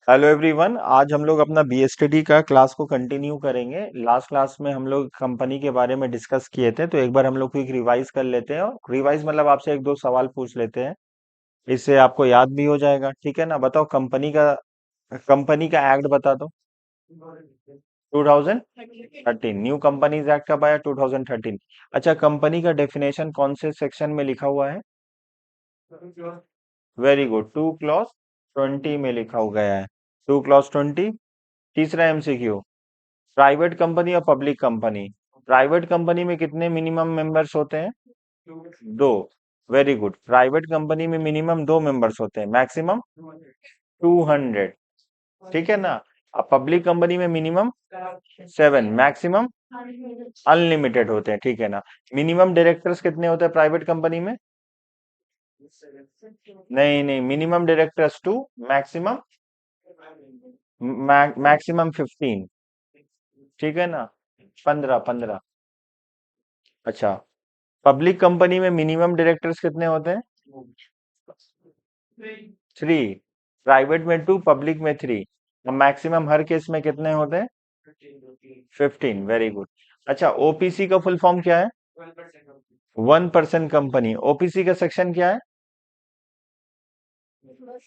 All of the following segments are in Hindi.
Hello everyone. आज हम लोग अपना बीएसटीडी का क्लास को कंटिन्यू करेंगे। लास्ट क्लास में हम लोग कंपनी के बारे में डिस्कस किए थे, तो एक बार हम लोग क्विक रिवाइज कर लेते हैं। और रिवाइज मतलब आपसे एक दो सवाल पूछ लेते हैं, इससे आपको याद भी हो जाएगा। ठीक है ना? बताओ कंपनी का एक्ट बता दो। 2013 न्यू कंपनीज एक्ट कब आया? 2013। अच्छा, कंपनी का डेफिनेशन कौन से सेक्शन में लिखा हुआ है? वेरी गुड, 2 क्लॉज 20 में लिखा हुआ गया है। 2 क्लॉज 20। तीसरा एमसीक्यू, प्राइवेट कंपनी और पब्लिक कंपनी। प्राइवेट कंपनी में कितने मिनिमम मेंबर्स होते हैं? दो। वेरी गुड, प्राइवेट कंपनी में मिनिमम दो मेंबर्स होते हैं, मैक्सिमम 200। ठीक है ना? अब पब्लिक कंपनी में मिनिमम 7, मैक्सिमम अनलिमिटेड होते हैं। ठीक है ना? मिनिमम डायरेक्टर्स कितने होते हैं प्राइवेट कंपनी में? नहीं नहीं, मिनिमम डायरेक्टर्स 2, मैक्सिमम मैक्सिमम 15। ठीक है ना? 15 15। अच्छा, पब्लिक कंपनी में मिनिमम डायरेक्टर्स कितने होते हैं? 3। प्राइवेट में 2, पब्लिक में 3। मैक्सिमम हर केस में कितने होते हैं? 15। Very good. अच्छा, ओपीसी का फुल फॉर्म क्या है? 1% कंपनी। ओपीसी का सेक्शन क्या है?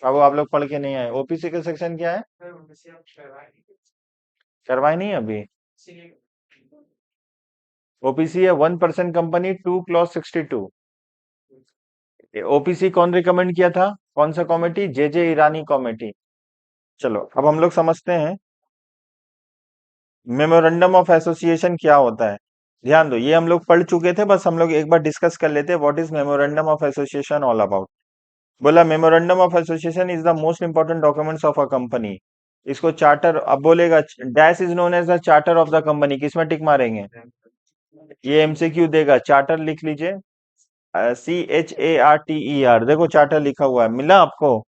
अब वो आप लोग पढ़ के नहीं आए। ओपीसी का सेक्शन क्या है? करवाए नहीं अभी? ओपीसी है 1% कंपनी, 2 क्लॉज 62। ओपीसी कौन रिकमेंड किया था? कौन सा कमेटी? जे जे ईरानी कमेटी। चलो, अब हम लोग समझते हैं मेमोरेंडम ऑफ एसोसिएशन क्या होता है। ध्यान दो, ये हम लोग पढ़ चुके थे, बस हम लोग एक बार डिस्कस कर लेते हैं। What is memorandum of association all about? बोला memorandum of association is the most important documents of a company. इसको चार्टर, अब बोलेगा dash is known as the charter of the company, किसमें टिक मारेंगे? ये एमसीक्यू देगा, चार्टर लिख लीजिए। CHARTER, देखो चार्टर लिखा हुआ है, मिला आपको?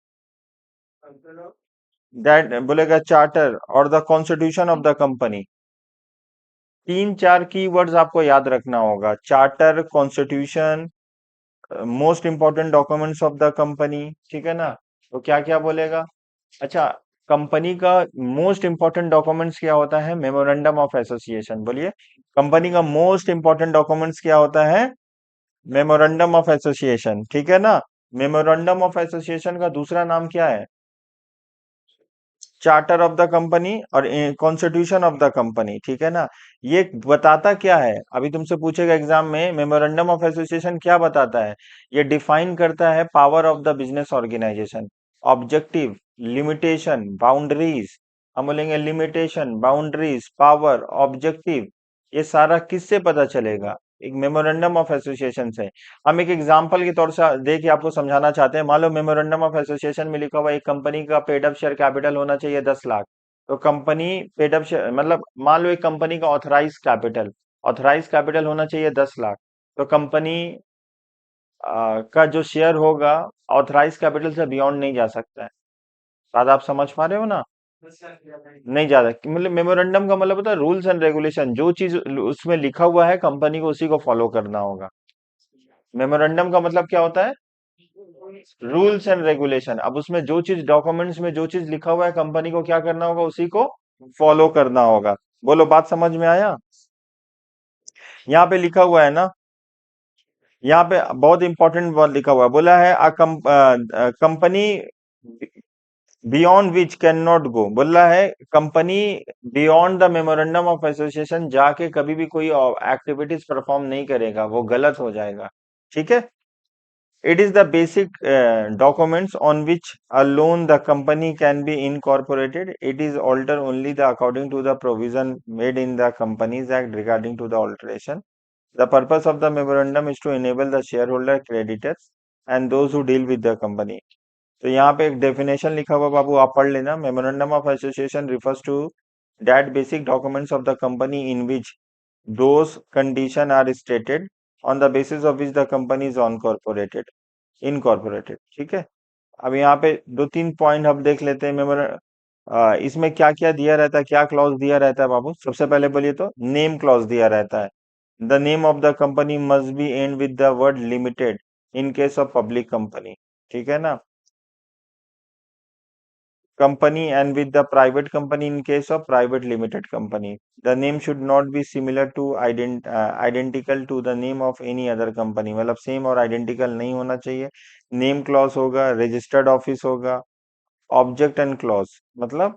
दैट बोलेगा चार्टर और the constitution of the company. तीन चार कीवर्ड्स आपको याद रखना होगा: charter, constitution, most important documents of the company. ठीक है ना? तो क्या क्या बोलेगा? अच्छा, कंपनी का मोस्ट इंपॉर्टेंट डॉक्यूमेंट्स क्या होता है? Memorandum of association. बोलिए, कंपनी का मोस्ट इंपॉर्टेंट डॉक्यूमेंट्स क्या होता है? Memorandum of association. ठीक है ना? मेमोरेंडम ऑफ एसोसिएशन का दूसरा नाम क्या है? चार्टर ऑफ द कंपनी और कॉन्स्टिट्यूशन ऑफ द कंपनी। ठीक है ना? ये बताता क्या है? अभी तुमसे पूछेगा एग्जाम में, मेमोरेंडम ऑफ एसोसिएशन क्या बताता है? ये डिफाइन करता है power of the business organisation, objective, limitation, boundaries. हम बोलेंगे लिमिटेशन, बाउंड्रीज, पावर, ऑब्जेक्टिव। ये सारा किससे पता चलेगा? एक मेमोरेंडम ऑफ एसोसिएशन से। हम एक एग्जांपल के तौर से दे के आपको समझाना चाहते हैं। मान लो मेमोरेंडम ऑफ एसोसिएशन में लिखा हुआ एक कंपनी का पेड अप शेयर कैपिटल होना चाहिए 10 लाख। तो कंपनी पेड अप शेयर मतलब मान लो एक कंपनी का ऑथराइज कैपिटल होना चाहिए 10 लाख। तो कंपनी का जो शेयर होगा ऑथराइज कैपिटल से बियॉन्ड नहीं जा सकता है। बात आप समझ पा रहे हो ना? नहीं जा सकती, मतलब मेमोरेंडम का मतलब होता है रूल्स एंड रेगुलेशन। जो चीज उसमें लिखा हुआ है कंपनी को उसी को फॉलो करना होगा। मेमोरेंडम का मतलब क्या होता है? Rules and regulation. अब उसमें जो चीज डॉक्यूमेंट्स में जो चीज लिखा हुआ है कंपनी को क्या करना होगा? उसी को फॉलो करना होगा। बोलो, बात समझ में आया? यहाँ पे लिखा हुआ है ना, यहाँ पे बहुत इंपॉर्टेंट वर्ड लिखा हुआ है। बोला है a company beyond which can not go. बोला है company beyond the memorandum of association जाके कभी भी कोई एक्टिविटीज परफॉर्म नहीं करेगा, वो गलत हो जाएगा। ठीक है? It is the basic documents on which alone the company can be incorporated. It is altered only according to the provision made in the Companies Act regarding to the alteration. The purpose of the memorandum is to enable the shareholder, creditors, and those who deal with the company. तो यहाँ पे एक डेफिनेशन लिखा हुआ बाबू, आप पढ़ लेना। Memorandum of association refers to that basic documents of the company in which those conditions are stated on the basis of which the company is incorporated. ठीक है? अब यहाँ पे दो तीन पॉइंट हम देख लेते हैं। इसमें क्या क्या दिया रहता है, क्या क्लॉज दिया रहता है बाबू? सबसे पहले बोलिए तो नेम क्लॉज दिया रहता है। The name of the company must be and with the word limited in case of public company. ठीक है ना? company and with the private company in case of private limited company. The name should not be similar to identical to the name of any other company. मतलब सेम और आइडेंटिकल नहीं होना चाहिए. नेम क्लॉज होगा, रजिस्टर्ड ऑफिस होगा. ऑब्जेक्ट एंड क्लॉज मतलब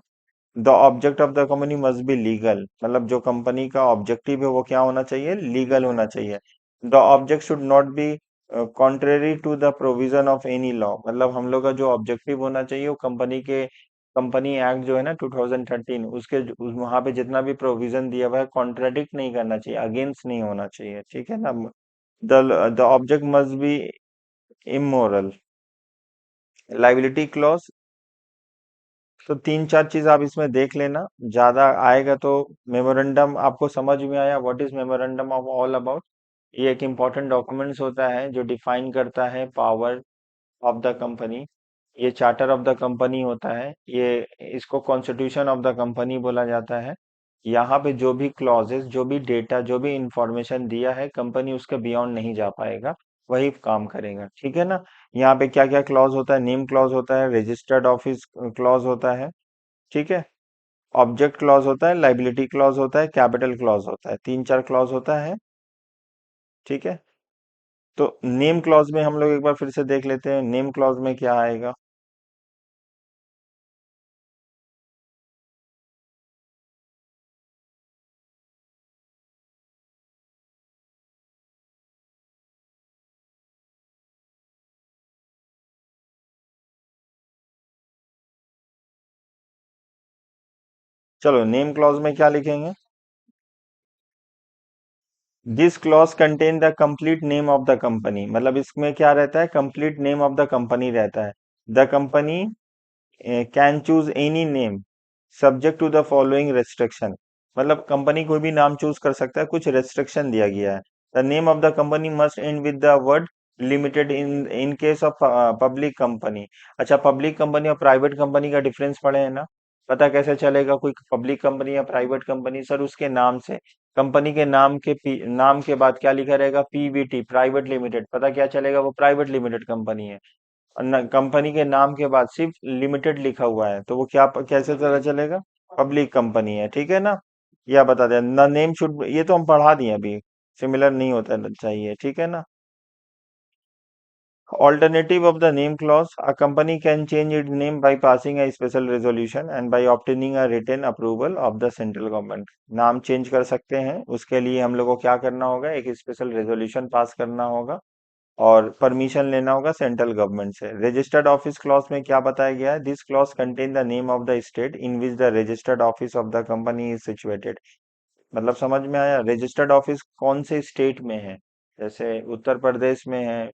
the object of the company must be legal, मतलब जो कंपनी का ऑब्जेक्टिव है वो क्या होना चाहिए, लीगल होना चाहिए. The object should not be contrary to the provision of any law, मतलब हम लोग का जो ऑब्जेक्टिव होना चाहिए वो कंपनी एक्ट जो है ना 2013 उसके वहां पे जितना भी प्रोविजन दिया हुआ है कॉन्ट्राडिक्ट नहीं करना चाहिए, अगेंस्ट नहीं होना चाहिए, ठीक है ना. The object must be immoral. Liability clause, तो तीन चार चीज आप इसमें देख लेना, ज्यादा आएगा तो. मेमोरेंडम आपको समझ में आया, what is memorandum of all about? ये एक इम्पोर्टेंट डॉक्यूमेंट्स होता है जो डिफाइन करता है पावर ऑफ द कंपनी. ये चार्टर ऑफ द कंपनी होता है, ये इसको कॉन्स्टिट्यूशन ऑफ द कंपनी बोला जाता है. यहाँ पे जो भी क्लॉजेस, जो भी डेटा, जो भी इंफॉर्मेशन दिया है कंपनी उसके बियॉन्ड नहीं जा पाएगा, वही काम करेगा, ठीक है ना. यहाँ पे क्या क्या क्लॉज होता है, नेम क्लॉज होता है, रजिस्टर्ड ऑफिस क्लॉज होता है, ठीक है. ऑब्जेक्ट क्लॉज होता है, लाइबिलिटी क्लॉज होता है, कैपिटल क्लॉज होता है, तीन चार क्लॉज होता है, ठीक है. तो नेम क्लॉज में हम लोग एक बार फिर से देख लेते हैं, नेम क्लॉज में क्या आएगा. चलो नेम क्लॉज में क्या लिखेंगे. This clause contain the complete name of the company, मतलब इसमें क्या रहता है, complete name of the company रहता है. The company can choose any name subject to the following restriction, मतलब कंपनी कोई भी नाम चूज कर सकता है, कुछ रेस्ट्रिक्शन दिया गया है. The name of the company must and with the word limited in in case of public company. अच्छा, पब्लिक कंपनी और प्राइवेट कंपनी का डिफरेंस पढ़े हैं ना. पता कैसे चलेगा कोई पब्लिक कंपनी या प्राइवेट कंपनी, सर उसके नाम से. कंपनी के नाम के बाद क्या लिखा रहेगा, पीवीटी, प्राइवेट लिमिटेड, पता क्या चलेगा वो प्राइवेट लिमिटेड कंपनी है. कंपनी के नाम के बाद सिर्फ लिमिटेड लिखा हुआ है तो वो क्या कैसे पता चलेगा, पब्लिक कंपनी है, ठीक है ना. या बता दें द नेम शुड, ये तो हम पढ़ा दिए अभी, सिमिलर नहीं होता चाहिए, ठीक है ना. Alternative of the name clause, a company can change its name by passing a special resolution and by obtaining a written approval of the central government. नाम चेंज कर सकते हैं, उसके लिए हम लोग को क्या करना होगा, एक स्पेशल रेजोल्यूशन पास करना होगा और परमिशन लेना होगा सेंट्रल गवर्नमेंट से. रजिस्टर्ड ऑफिस क्लॉज में क्या बताया गया है, this clause contain the name of the state in which the registered office of the company is situated. मतलब समझ में आया, रजिस्टर्ड ऑफिस कौन से स्टेट में है, जैसे उत्तर प्रदेश में है,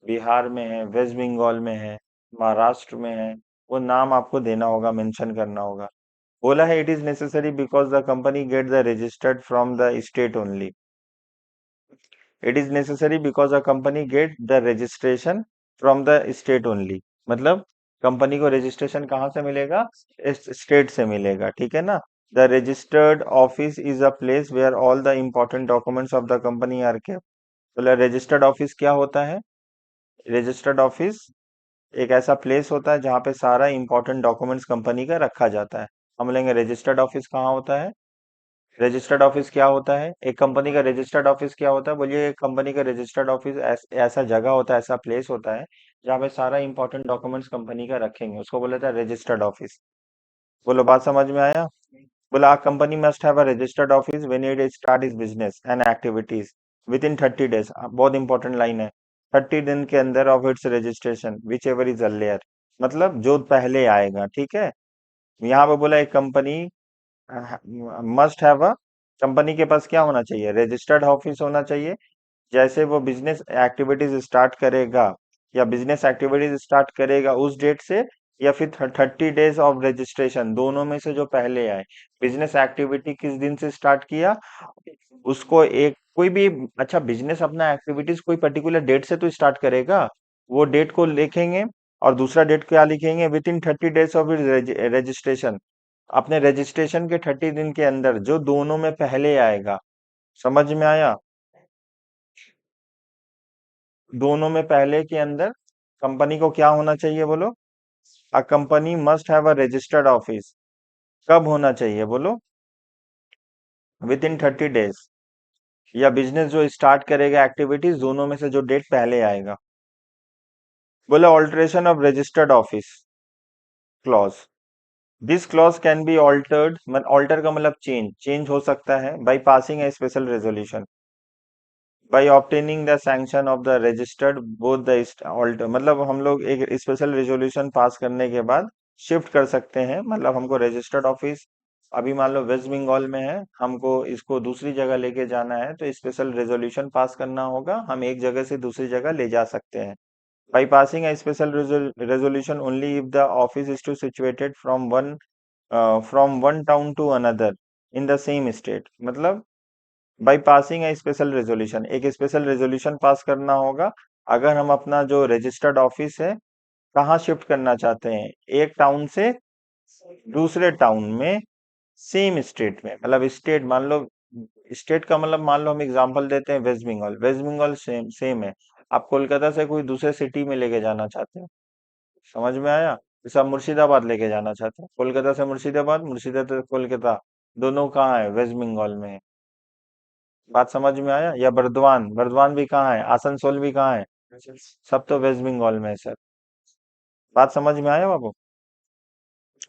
बिहार में है, वेस्ट बंगाल में है, महाराष्ट्र में है, वो नाम आपको देना होगा, मेंशन करना होगा. बोला है it is necessary because the company get the registered from the state only. It is necessary because a company get the registration from the state only, मतलब कंपनी को रजिस्ट्रेशन कहाँ से मिलेगा, स्टेट से मिलेगा, ठीक है ना. The registered office is a place where all the important documents of the company are kept. बोला रजिस्टर्ड ऑफिस क्या होता है, रजिस्टर्ड ऑफिस एक ऐसा प्लेस होता है जहाँ पे सारा इंपॉर्टेंट डॉक्यूमेंट्स कंपनी का रखा जाता है. हम लेंगे रजिस्टर्ड ऑफिस कहाँ होता है, रजिस्टर्ड ऑफिस क्या होता है, एक कंपनी का रजिस्टर्ड ऑफिस क्या होता है, बोलिए एक कंपनी का रजिस्टर्ड ऑफिस ऐसा जगह होता है, ऐसा प्लेस होता है जहाँ पे सारा इंपॉर्टेंट डॉक्यूमेंट्स कंपनी का रखेंगे, उसको बोला जाता है रजिस्टर्ड ऑफिस. बोलो बात समझ में आया. बोला company must have a registered office when it start is business and activities with in 30 days. बहुत इंपॉर्टेंट लाइन है, 30 दिन के अंदर of its registration which ever is earlier, मतलब जो पहले आएगा, ठीक है. यहाँ पे बोला एक company must have a, company के पास क्या होना चाहिए, रजिस्टर्ड ऑफिस होना चाहिए. जैसे वो बिजनेस एक्टिविटीज स्टार्ट करेगा या बिजनेस एक्टिविटीज स्टार्ट करेगा उस डेट से, या फिर 30 days ऑफ रजिस्ट्रेशन, दोनों में से जो पहले आए. बिजनेस एक्टिविटी किस दिन से स्टार्ट किया, उसको एक कोई भी, अच्छा बिजनेस अपना एक्टिविटीज कोई पर्टिकुलर डेट से तो स्टार्ट करेगा, वो डेट को लिखेंगे. और दूसरा डेट क्या लिखेंगे, with in 30 days of registration, अपने रजिस्ट्रेशन के 30 दिन के अंदर जो दोनों में पहले आएगा. समझ में आया, दोनों में पहले के अंदर कंपनी को क्या होना चाहिए बोलो, a company must have a registered office, कब होना चाहिए बोलो? विद इन 30 डेज, या बिजनेस जो स्टार्ट करेगा एक्टिविटीज, दोनों में से जो डेट पहले आएगा। बोले alteration of registered office clause, this clause can be altered, alter का मतलब चेंज, चेंज हो सकता है by passing a special resolution, by obtaining the sanction of the registered both the alter, मतलब हम लोग एक स्पेशल रेजोल्यूशन पास करने के बाद शिफ्ट कर सकते हैं। मतलब हमको रजिस्टर्ड ऑफिस अभी मान लो वेस्ट बंगाल में है, हमको इसको दूसरी जगह लेके जाना है, तो स्पेशल रेजोल्यूशन पास करना होगा, हम एक जगह से दूसरी जगह ले जा सकते हैं। By passing a special resolution only if the office is to situated from one town to another in the same state, मतलब by passing a special resolution, एक स्पेशल रेजोल्यूशन पास करना होगा अगर हम अपना जो रजिस्टर्ड ऑफिस है कहाँ शिफ्ट करना चाहते हैं, एक टाउन से दूसरे टाउन में, सेम स्टेट में, मतलब स्टेट मान लो, स्टेट का मतलब मान लो हम एग्जांपल देते हैं वेस्ट बंगाल, वेस्ट बंगाल सेम सेम है, आप कोलकाता से कोई दूसरे सिटी में लेके जाना चाहते हैं, समझ में आया? जैसे आप मुर्शिदाबाद लेके जाना चाहते हैं, कोलकाता से मुर्शिदाबाद, मुर्शिदाबाद से कोलकाता, दोनों कहाँ है? वेस्ट बंगाल में है। बात समझ में आया? या बर्दवान, बर्दवान भी कहाँ है? आसनसोल भी कहाँ है? सब तो वेस्ट बंगाल में है सर। बात समझ में आया बाबू?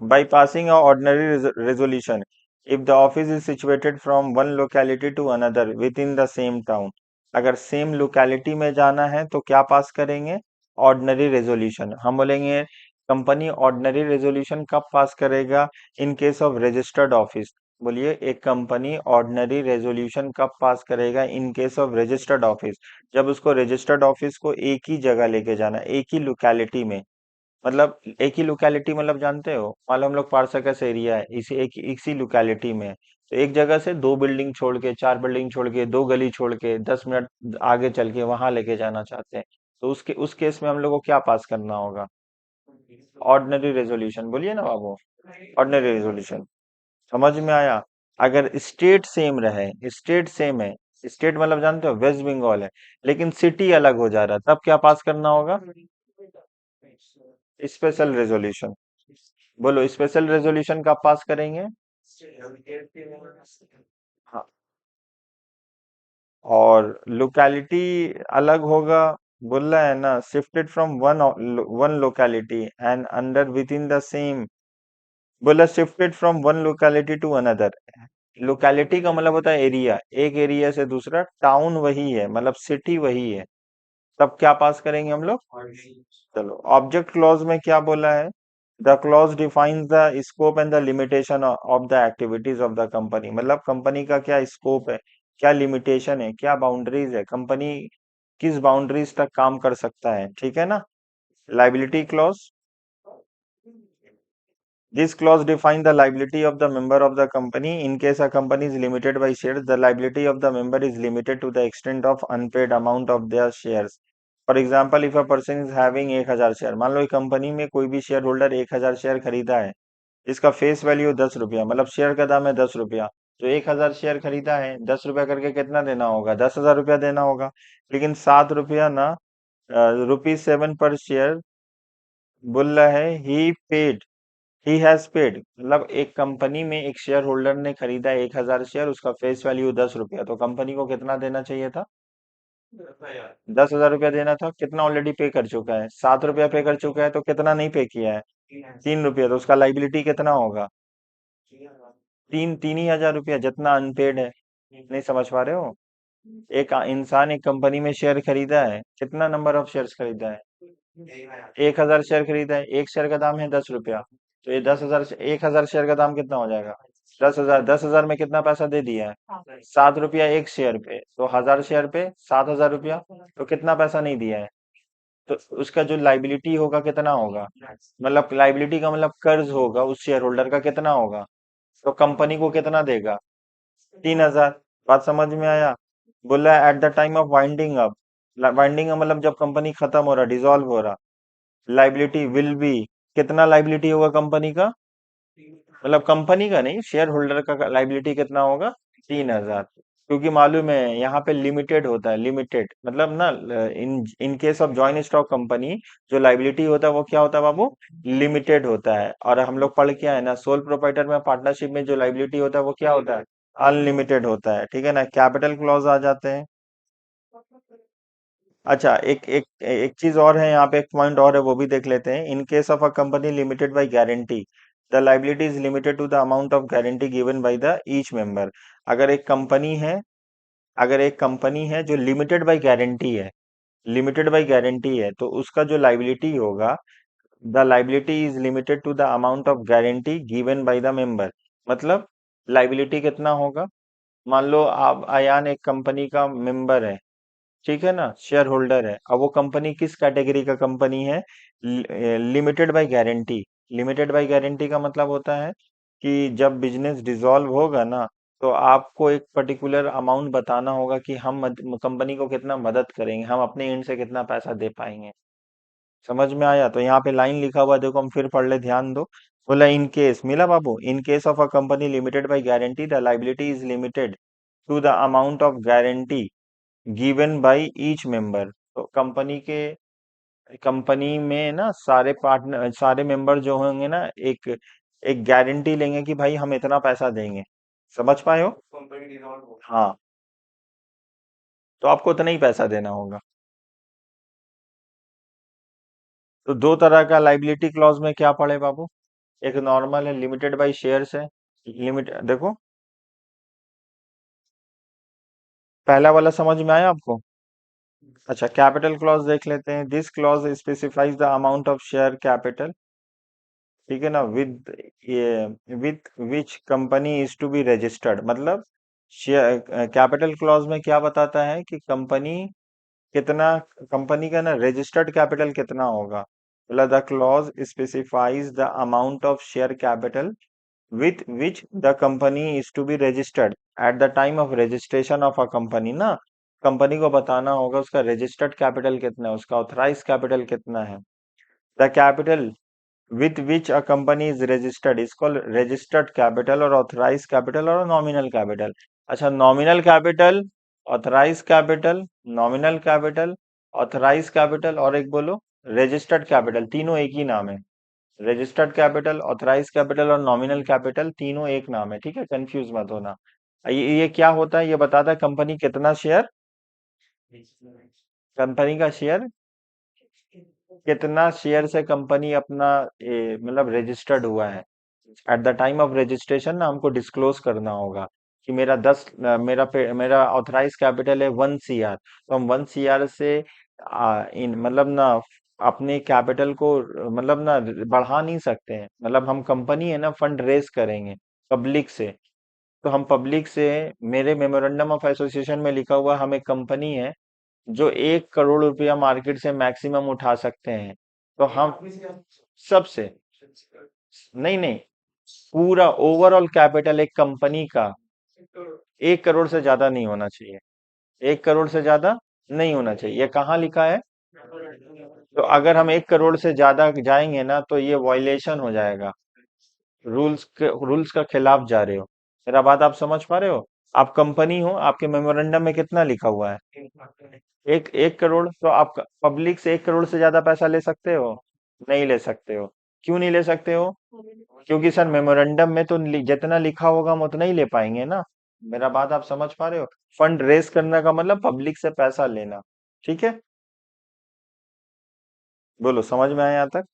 By passing a ordinary resolution, if the office is situated from one locality to another within the same town, अगर सेम लोकेलिटी में जाना है तो क्या पास करेंगे? Ordinary resolution. हम बोलेंगे कंपनी ऑर्डिनरी रेजोल्यूशन कब पास करेगा? इन केस ऑफ रजिस्टर्ड ऑफिस। बोलिए, एक कंपनी ऑर्डिनरी रेजोल्यूशन कब पास करेगा इन केस ऑफ रजिस्टर्ड ऑफिस? जब उसको रजिस्टर्ड ऑफिस को एक ही जगह लेके जाना, एक ही लोकेलिटी में, मतलब एक ही लोकेलिटी, मतलब जानते हो, मान लो हम लोग पार्सकस एरिया है, इसी लोकेलिटी में है, तो एक जगह से दो बिल्डिंग छोड़ के, चार बिल्डिंग छोड़ के, दो गली छोड़ के, 10 मिनट आगे चल के वहां लेके जाना चाहते हैं, तो उसके उस केस में हम लोग को क्या पास करना होगा? Ordinary resolution. बोलिए ना बाबू, ऑर्डिनरी रेजोल्यूशन। समझ में आया? अगर स्टेट सेम रहे, स्टेट सेम है, स्टेट मतलब जानते हो वेस्ट बंगाल है, लेकिन सिटी अलग हो जा रहा है, तब क्या पास करना होगा? Special resolution. बोलो स्पेशल रेजोल्यूशन कब पास करेंगे? हाँ, और लोकेलिटी अलग होगा, बोल रहा है ना, shifted from one one locality and under with in the same, बोला shifted from one locality to another. Locality का मतलब होता है एरिया, एक एरिया से दूसरा, टाउन वही है, मतलब सिटी वही है, तब क्या पास करेंगे हम लोग? चलो, ऑब्जेक्ट क्लॉज में क्या बोला है? The clause defines the scope and the limitation of the activities of the company, मतलब कंपनी का क्या स्कोप है, क्या लिमिटेशन है, क्या बाउंड्रीज है, कंपनी किस बाउंड्रीज तक काम कर सकता है, ठीक है ना? Liability clause, this clause defines the liability of the member of the company. In case a company is limited by shares, the liability of the member is limited to the extent of unpaid amount of their shares. For example, if a person is having 1000 share, मान लो कंपनी में कोई भी शेयर होल्डर 1000 शेयर खरीदा है, इसका फेस वैल्यू 10 रुपया, मतलब शेयर का दाम है 10 रुपया, तो 1000 शेयर खरीदा है, 10 रुपया करके कितना देना होगा? 10,000 रुपया देना होगा। लेकिन 7 रुपया ना, ₹7 पर शेयर बोल रहा है, ही हैज पेड, मतलब एक कंपनी में एक शेयर होल्डर ने खरीदा 1000 शेयर, उसका फेस वैल्यू 10 रुपया, तो कंपनी को कितना देना चाहिए था? 10,000 रुपया देना था। कितना ऑलरेडी पे कर चुका है? 7 रुपया पे कर चुका है, तो कितना नहीं पे किया है? 3 रुपया, तो उसका लाइबिलिटी कितना होगा? तीन ही हजार रुपया, जितना अनपेड है। नहीं समझ पा रहे हो? एक इंसान एक कंपनी में शेयर खरीदा है, कितना नंबर ऑफ शेयर्स खरीदा है? 1000 शेयर खरीदा है, एक शेयर का दाम है 10 रुपया, तो ये 10,000, 1000 शेयर का दाम कितना हो जाएगा? 10,000, 10,000 में कितना पैसा दे दिया है? 7 रुपया एक शेयर पे, तो 1000 शेयर पे 7,000 रुपया, तो कितना पैसा नहीं दिया है? तो उसका जो लाइबिलिटी होगा कितना होगा? मतलब लाइबिलिटी का मतलब कर्ज होगा उस शेयर होल्डर का, कितना होगा? तो कंपनी को कितना देगा? 3,000। बात समझ में आया? बोला at the time of winding up, winding up मतलब जब कंपनी खत्म हो रहा, डिसॉल्व हो रहा, लाइबिलिटी विल बी, कितना लाइबिलिटी होगा कंपनी का? मतलब कंपनी का नहीं, शेयर होल्डर का लाइबिलिटी कितना होगा? 3,000। क्योंकि मालूम है यहाँ पे लिमिटेड होता है, लिमिटेड मतलब ना, in in case of joint stock company जो लाइबिलिटी होता है वो क्या होता है बाबू, लिमिटेड होता है। और हम लोग पढ़ के आए ना, सोल प्रोप्राइटर में पार्टनरशिप में जो लाइबिलिटी होता है वो क्या होता है, अनलिमिटेड होता है, ठीक है ना। कैपिटल क्लॉज आ जाते हैं। अच्छा, एक एक एक चीज और है यहाँ पे, एक पॉइंट और है वो भी देख लेते हैं। In case of a company limited by guarantee, the liability is limited to the amount of guarantee given by the each member. अगर एक कंपनी है, अगर एक कंपनी है जो लिमिटेड बाय गारंटी है, लिमिटेड बाय गारंटी है, तो उसका जो लाइबिलिटी होगा, the liability is limited to the amount of guarantee given by the member. मतलब लाइबिलिटी कितना होगा, मान लो आप अयान एक कंपनी का मेंबर है, ठीक है ना, शेयर होल्डर है। अब वो कंपनी किस कैटेगरी का कंपनी है, limited by guarantee. Limited by guarantee का मतलब होता है कि जब बिजनेस डिसॉल्व होगा ना, तो आपको एक पर्टिकुलर अमाउंट बताना होगा कि हम कंपनी को कितना मदद करेंगे, हम अपने एंड से कितना पैसा दे पाएंगे। समझ में आया? तो यहाँ पे लाइन लिखा हुआ है, देखो हम फिर पढ़ ले, ध्यान दो। बोला इन केस, मिला बाबू, in case of a company limited by guarantee the liability is limited to the amount of guarantee given by each member. तो कंपनी में ना सारे पार्टनर, सारे मेंबर जो होंगे ना, एक एक गारंटी लेंगे कि भाई हम इतना पैसा देंगे। समझ पाए हो? हाँ, तो आपको उतना ही पैसा देना होगा। तो दो तरह का लाइबिलिटी क्लॉज में क्या पड़े बाबू, एक नॉर्मल है, लिमिटेड बाय शेयर्स है। लिमिट देखो, पहला वाला समझ में आया आपको? अच्छा, कैपिटल क्लॉज देख लेते हैं। This clause specifies the amount of share capital, ठीक है ना, विद ये with which company is to be registered. मतलब शेयर कैपिटल क्लॉज में क्या बताता है कि कंपनी कितना, कंपनी का ना रजिस्टर्ड कैपिटल कितना होगा। मतलब the clause specifies the amount of share capital with which the company is to be registered at the time of registration of a company ना, कंपनी को बताना होगा उसका रजिस्टर्ड कैपिटल कितना है, उसका ऑथराइज कैपिटल कितना है। The capital with which a company is registered is called registered capital और authorized capital और nominal capital। अच्छा, nominal capital, authorized capital, nominal capital, authorized capital और एक बोलो registered capital, तीनों एक ही नाम है। रजिस्टर्ड कैपिटल, ऑथराइज कैपिटल और नॉमिनल कैपिटल तीनों एक नाम है, ठीक है, कंफ्यूज मत होना। ये क्या होता है, ये बताता है कंपनी कितना शेयर, कंपनी का शेयर, कितना शेयर से कंपनी अपना मतलब रजिस्टर्ड हुआ है। At the time of registration ना हमको डिस्क्लोज करना होगा कि मेरा मेरा ऑथराइज कैपिटल है 1 CR, तो हम 1 CR से इन मतलब ना अपने कैपिटल को मतलब ना बढ़ा नहीं सकते हैं। मतलब हम कंपनी है ना, फंड रेज करेंगे पब्लिक से, तो हम पब्लिक से, मेरे मेमोरेंडम ऑफ एसोसिएशन में लिखा हुआ हम एक कंपनी है जो 1 करोड़ रुपया मार्केट से मैक्सिमम उठा सकते हैं। तो हम सबसे, नहीं नहीं, पूरा ओवरऑल कैपिटल एक कंपनी का 1 करोड़ से ज्यादा नहीं होना चाहिए, 1 करोड़ से ज्यादा नहीं होना चाहिए। ये कहाँ लिखा है? तो अगर हम 1 करोड़ से ज्यादा जाएंगे ना तो ये वायलेशन हो जाएगा, रूल्स का खिलाफ जा रहे हो। मेरा बात आप समझ पा रहे हो? आप कंपनी हो, आपके मेमोरेंडम में कितना लिखा हुआ है, एक 1 करोड़, तो आप पब्लिक से 1 करोड़ से ज्यादा पैसा ले सकते हो? नहीं ले सकते हो। क्यों नहीं ले सकते हो? क्योंकि सर मेमोरेंडम में तो जितना लिखा होगा हम उतना ही ले पाएंगे ना। मेरा बात आप समझ पा रहे हो? फंड रेस करने का मतलब पब्लिक से पैसा लेना, ठीक है। बोलो, समझ में आया यहाँ तक?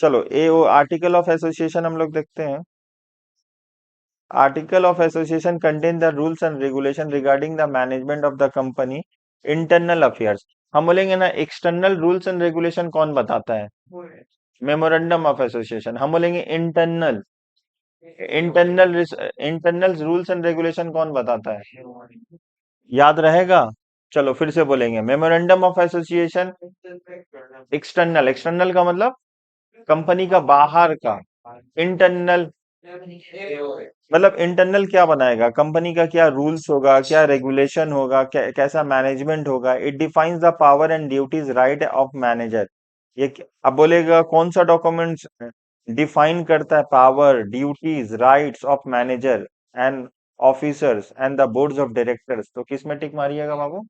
चलो, ए ओ आर्टिकल ऑफ एसोसिएशन हम लोग देखते हैं। Article of association contain the rules and regulation regarding the management of the company internal affairs. हम बोलेंगे ना एक्सटर्नल रूल्स एंड रेगुलेशन कौन बताता है, मेमोरेंडम ऑफ एसोसिएशन। हम बोलेंगे internal, internal internal rules and regulation कौन बताता है, याद रहेगा? चलो फिर से बोलेंगे, memorandum of association external, external का मतलब कंपनी का बाहर का, इंटरनल मतलब इंटरनल क्या बनाएगा, कंपनी का क्या रूल्स होगा, क्या रेगुलेशन होगा, कैसा मैनेजमेंट होगा। It defines the power and duties right of manager. अब बोलेगा कौन सा डॉक्यूमेंट्स डिफाइन करता है power duties rights of manager and officers and the boards of directors, तो किस में टिक मारिएगा बाबू?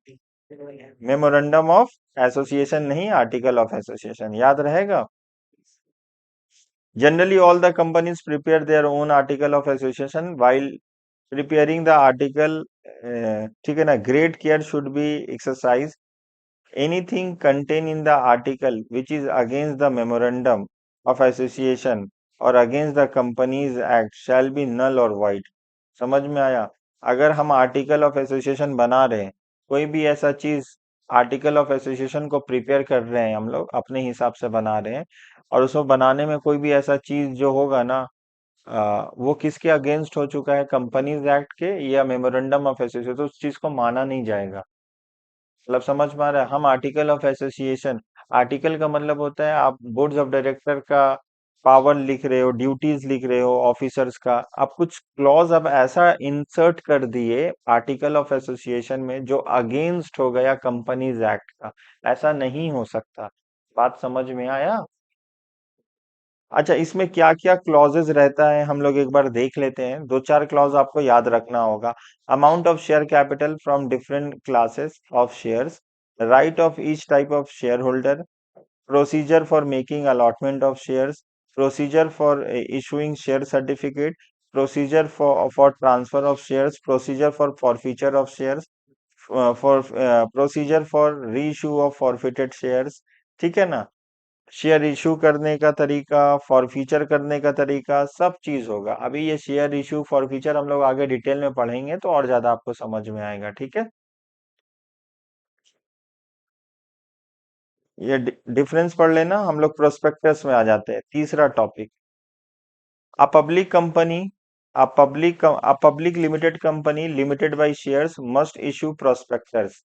मेमोरेंडम ऑफ एसोसिएशन नहीं, आर्टिकल ऑफ एसोसिएशन, याद रहेगा। Generally all the companies prepare their own article of association while preparing the article, ठीक है ना। Great care should be exercise, anything contained in the article which is against the memorandum of association or against the companies act shall be null or void। समझ में आया? अगर हम आर्टिकल ऑफ एसोसिएशन बना रहे हैं, कोई भी ऐसा चीज आर्टिकल ऑफ एसोसिएशन को प्रिपेयर कर रहे हैं, हम लोग अपने हिसाब से बना रहे हैं, और उसको बनाने में कोई भी ऐसा चीज जो होगा ना, वो किसके अगेंस्ट हो चुका है, कंपनीज एक्ट के या मेमोरेंडम ऑफ एसोसिएशन, तो उस चीज को माना नहीं जाएगा। मतलब समझ में आ रहा है? हम आर्टिकल ऑफ एसोसिएशन, आर्टिकल का मतलब होता है आप बोर्ड्स ऑफ डायरेक्टर का पावर लिख रहे हो, ड्यूटीज लिख रहे हो ऑफिसर्स का, आप कुछ क्लॉज अब ऐसा इंसर्ट कर दिए आर्टिकल ऑफ एसोसिएशन में जो अगेंस्ट हो गया कंपनीज एक्ट का। ऐसा नहीं हो सकता। बात समझ में आया? अच्छा, इसमें क्या क्या क्लॉजेस रहता है हम लोग एक बार देख लेते हैं। दो चार क्लॉज आपको याद रखना होगा। Amount of share capital from different classes of shares, right of each type of share holder, procedure for making allotment of shares, procedure for issuing share certificate, procedure for transfer of shares, procedure for forfeiture of shares, for procedure for री इशू ऑफ फॉरफिटेड शेयर्स, ठीक है ना। शेयर इशू करने का तरीका, फॉरफीचर करने का तरीका, सब चीज होगा। अभी ये शेयर इशू फॉरफीचर हम लोग आगे डिटेल में पढ़ेंगे तो और ज्यादा आपको समझ में आएगा, ठीक है। ये डिफरेंस पढ़ लेना। हम लोग प्रोस्पेक्टस में आ जाते हैं, तीसरा topic. A public company, a public limited company limited by shares must issue prospectus.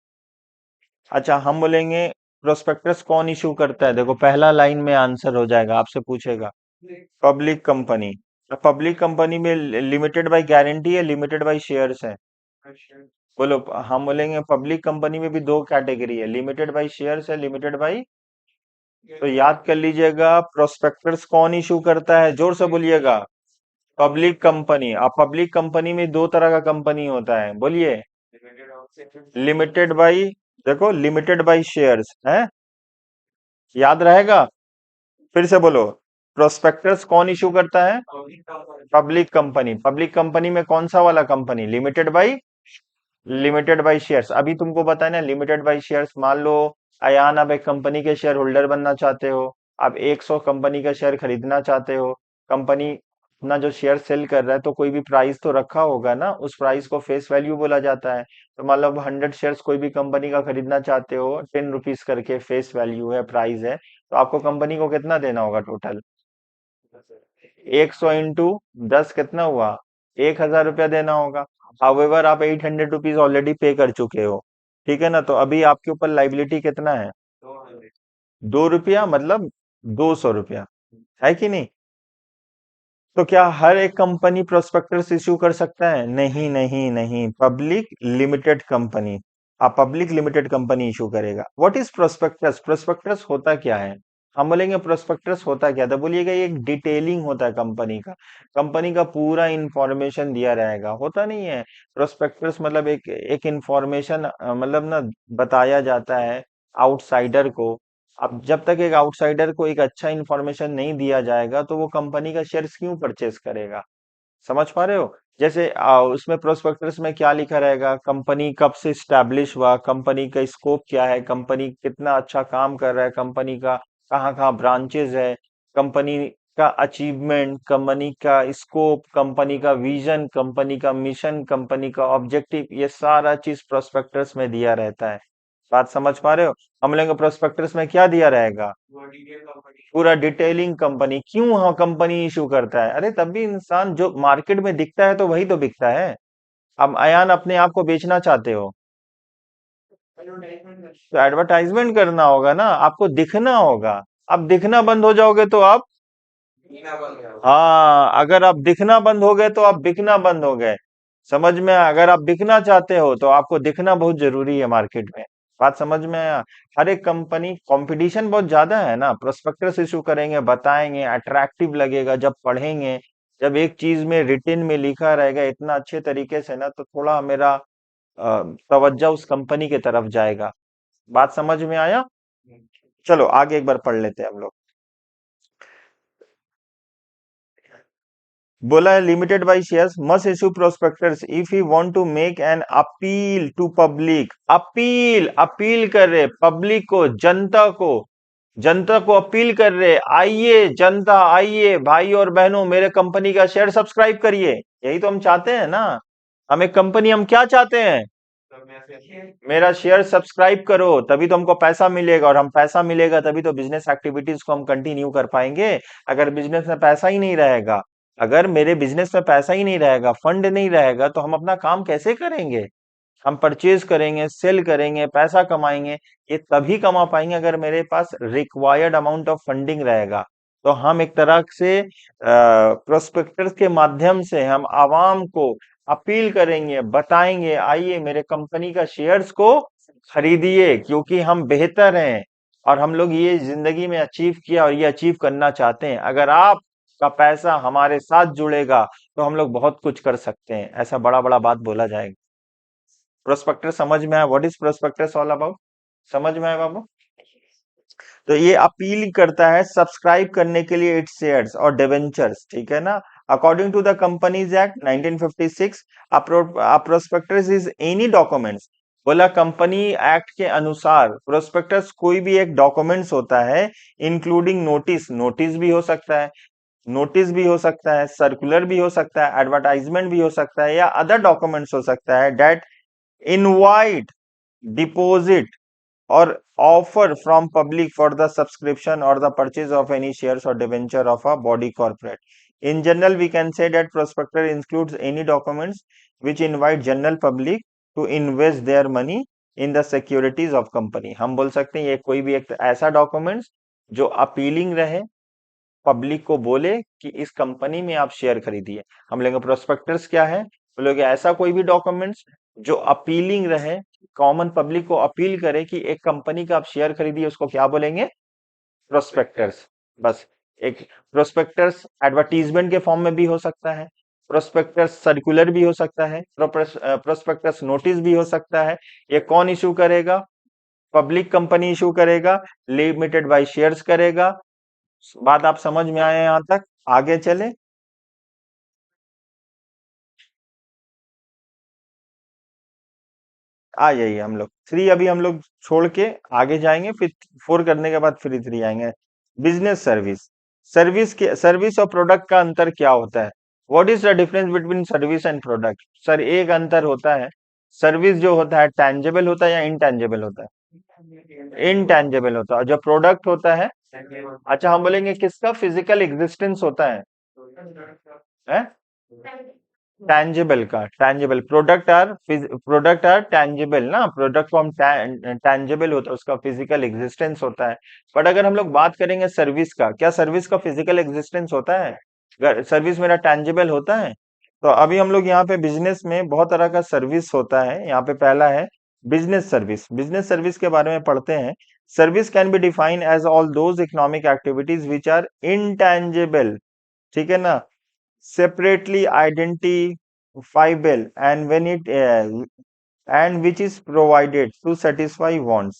अच्छा, हम बोलेंगे प्रोस्पेक्टस कौन इशू करता है, देखो पहला लाइन में आंसर हो जाएगा, आपसे पूछेगा। Public company. पब्लिक कंपनी में लिमिटेड बाय गारंटी है, लिमिटेड बाय शेयर्स है? बोलो। हम बोलेंगे पब्लिक कंपनी में भी दो कैटेगरी है, लिमिटेड बाय शेयर्स है, लिमिटेड बाय। तो याद कर लीजिएगा, प्रोस्पेक्टस कौन इशू करता है, जोर से बोलिएगा। Public company. अब पब्लिक कंपनी में दो तरह का कंपनी होता है, बोलिए। लिमिटेड बाय, देखो लिमिटेड बाय शेयर्स है, याद रहेगा। फिर से बोलो, प्रोस्पेक्टस कौन इशू करता है? Public company. पब्लिक कंपनी में कौन सा वाला कंपनी? Limited by shares. अभी तुमको बताया ना, लिमिटेड बाई शेयर्स। मान लो अयान, अब एक कंपनी के शेयर होल्डर बनना चाहते हो, आप 100 कंपनी का शेयर खरीदना चाहते हो। कंपनी अपना जो शेयर सेल कर रहा है तो कोई भी प्राइस तो रखा होगा ना, उस प्राइस को फेस वैल्यू बोला जाता है। तो मान लो 100 शेयर्स कोई भी कंपनी का खरीदना चाहते हो, 10 रुपीज करके फेस वैल्यू है, प्राइस है, तो आपको कंपनी को कितना देना होगा टोटल? 100 इंटू 10 कितना हुआ? 1,000 रुपया देना होगा। हाउएवर आप 800 रुपीज ऑलरेडी पे कर चुके हो, ठीक है ना। तो अभी आपके ऊपर लाइबिलिटी कितना है? 2 रुपया, मतलब 200 रुपया, है कि नहीं। तो क्या हर एक कंपनी प्रोस्पेक्टस इश्यू कर सकता है? नहीं नहीं नहीं, पब्लिक लिमिटेड कंपनी। आप पब्लिक लिमिटेड कंपनी इशू करेगा। What is prospectus? प्रोस्पेक्टस होता क्या है? हम बोलेंगे प्रोस्पेक्टस होता क्या था, बोलिएगा ये एक डिटेलिंग होता है कंपनी का। कंपनी का पूरा इंफॉर्मेशन दिया रहेगा, होता नहीं है। प्रोस्पेक्टस मतलब एक एक इंफॉर्मेशन, मतलब ना, बताया जाता है आउटसाइडर को। अब जब तक एक आउटसाइडर को एक अच्छा इंफॉर्मेशन नहीं दिया जाएगा तो वो कंपनी का शेयर्स क्यों परचेस करेगा? समझ पा रहे हो? जैसे उसमें प्रोस्पेक्टस में क्या लिखा रहेगा, कंपनी कब से स्टैब्लिश हुआ, कंपनी का स्कोप क्या है, कंपनी कितना अच्छा काम कर रहा है, कंपनी का कहाँ कहाँ ब्रांचेस है, कंपनी का अचीवमेंट, कंपनी का स्कोप, कंपनी का विजन, कंपनी का मिशन, कंपनी का ऑब्जेक्टिव, ये सारा चीज प्रोस्पेक्टस में दिया रहता है। बात समझ पा रहे हो? हम लोग प्रोस्पेक्टस में क्या दिया रहेगा? पूरा डिटेलिंग कंपनी क्यों हाँ कंपनी इशू करता है। अरे तब भी इंसान, जो मार्केट में दिखता है तो वही तो बिकता है। अब अयान अपने आप को बेचना चाहते हो तो एडवर्टाइजमेंट करना होगा ना, आपको दिखना होगा। अब दिखना बंद हो जाओगे तो आप, हाँ, अगर आप दिखना बंद हो गए तो आप बिकना बंद हो गए। समझ में आया? अगर आप बिकना चाहते हो तो आपको दिखना बहुत जरूरी है मार्केट में। बात समझ में आया? हर एक कंपनी, कंपटीशन बहुत ज्यादा है ना, प्रोस्पेक्टस इशू करेंगे, बताएंगे, अट्रैक्टिव लगेगा जब पढ़ेंगे, जब एक चीज में रिटिन में लिखा रहेगा इतना अच्छे तरीके से ना, तो थोड़ा मेरा तवज्जो उस कंपनी की तरफ जाएगा। बात समझ में आया? चलो आगे एक बार पढ़ लेते हैं हम लोग। बोला है limited by shares must issue prospectus if you want to make an appeal to public. Appeal, appeal कर रहे पब्लिक को, जनता को, जनता को अपील कर रहे, आइए जनता, आइए भाई और बहनों, मेरे कंपनी का शेयर सब्सक्राइब करिए। यही तो हम चाहते हैं ना। हम एक कंपनी, हम क्या चाहते हैं? मेरा शेयर सब्सक्राइब करो, तभी तो हमको पैसा मिलेगा, और हम पैसा मिलेगा तभी तो बिजनेस एक्टिविटीज को हम कंटिन्यू कर पाएंगे। अगर बिजनेस में पैसा ही नहीं रहेगा, अगर मेरे बिजनेस में पैसा ही नहीं रहेगा, फंड नहीं रहेगा, तो हम अपना काम कैसे करेंगे? हम परचेज करेंगे, सेल करेंगे, पैसा कमाएंगे। ये तभी कमा पाएंगे अगर मेरे पास रिक्वायर्ड अमाउंट ऑफ फंडिंग रहेगा। तो हम एक तरह से प्रोस्पेक्टस के माध्यम से हम आवाम को अपील करेंगे, बताएंगे, आइए मेरे कंपनी का शेयर्स को खरीदिए, क्योंकि हम बेहतर हैं और हम लोग ये जिंदगी में अचीव किया और ये अचीव करना चाहते हैं। अगर आप का पैसा हमारे साथ जुड़ेगा तो हम लोग बहुत कुछ कर सकते हैं। ऐसा बड़ा बड़ा बात बोला जाएगा। प्रोस्पेक्टस समझ में आया? What is prospectus all about? समझ में आया बाबू? तो ये अपील करता है सब्सक्राइब करने के लिए इट्स शेयर्स और डिबेंचर्स, ठीक है ना। According to the companies act 1956, a prospectus is any documents. बोला कंपनी एक्ट के अनुसार प्रोस्पेक्टस कोई भी एक डॉक्यूमेंट्स होता है, इंक्लूडिंग नोटिस, नोटिस भी हो सकता है, नोटिस भी हो सकता है, सर्कुलर भी हो सकता है, एडवर्टाइजमेंट भी हो सकता है, या अदर डॉक्यूमेंट्स हो सकता है, debt invite, deposit or offer from public for the subscription or the purchase of any shares or debenture of a body corporate. In general, we can say that prospectus includes any documents which invite general public to invest their money in the securities of company. हम बोल सकते हैं ये कोई भी एक ऐसा डॉक्यूमेंट्स जो अपीलिंग रहे, पब्लिक को बोले कि इस कंपनी में आप शेयर खरीदिए। हम लेंगे प्रोस्पेक्टस क्या है, बोलोगे ऐसा कोई भी डॉक्यूमेंट्स जो अपीलिंग रहे, कॉमन पब्लिक को अपील करे कि एक कंपनी का आप शेयर खरीदिए, उसको क्या बोलेंगे? प्रोस्पेक्टस। बस। एक प्रोस्पेक्टस एडवर्टीजमेंट के फॉर्म में भी हो सकता है, प्रोस्पेक्टस सर्कुलर भी हो सकता है, प्रोस्पेक्टस नोटिस भी हो सकता है। ये कौन इशू करेगा? पब्लिक कंपनी इशू करेगा, लिमिटेड बाय शेयर्स करेगा। बात आप समझ में आए यहां तक? आगे चले। आ जाइए, हम लोग थ्री अभी हम लोग छोड़ के आगे जाएंगे, फिर फोर करने के बाद फिर थ्री आएंगे। Business service. सर्विस और प्रोडक्ट का अंतर क्या होता है? What is the difference between service and product? Sir एक अंतर होता है, सर्विस जो होता है टेंजेबल होता है या इनटेंजेबल होता है? इनटेंजेबल होता है। और जो प्रोडक्ट होता है, अच्छा हम बोलेंगे किसका फिजिकल एग्जिस्टेंस होता है? टैंजिबल का, टैंजिबल प्रोडक्ट आर टैंजिबल ना, प्रोडक्ट फॉर्म टैंजिबल होता है, उसका फिजिकल एग्जिस्टेंस होता है। बट अगर हम लोग बात करेंगे सर्विस का, क्या सर्विस का फिजिकल एग्जिस्टेंस होता है? सर्विस मेरा टैंजिबल होता है? तो अभी हम लोग यहाँ पे बिजनेस में बहुत तरह का सर्विस होता है। यहाँ पे पहला है बिजनेस सर्विस। बिजनेस सर्विस के बारे में पढ़ते हैं। Service can be defined as all those economic activities which are intangible, ठीक है ना, separately identifiable, and when it and which is provided to satisfy wants।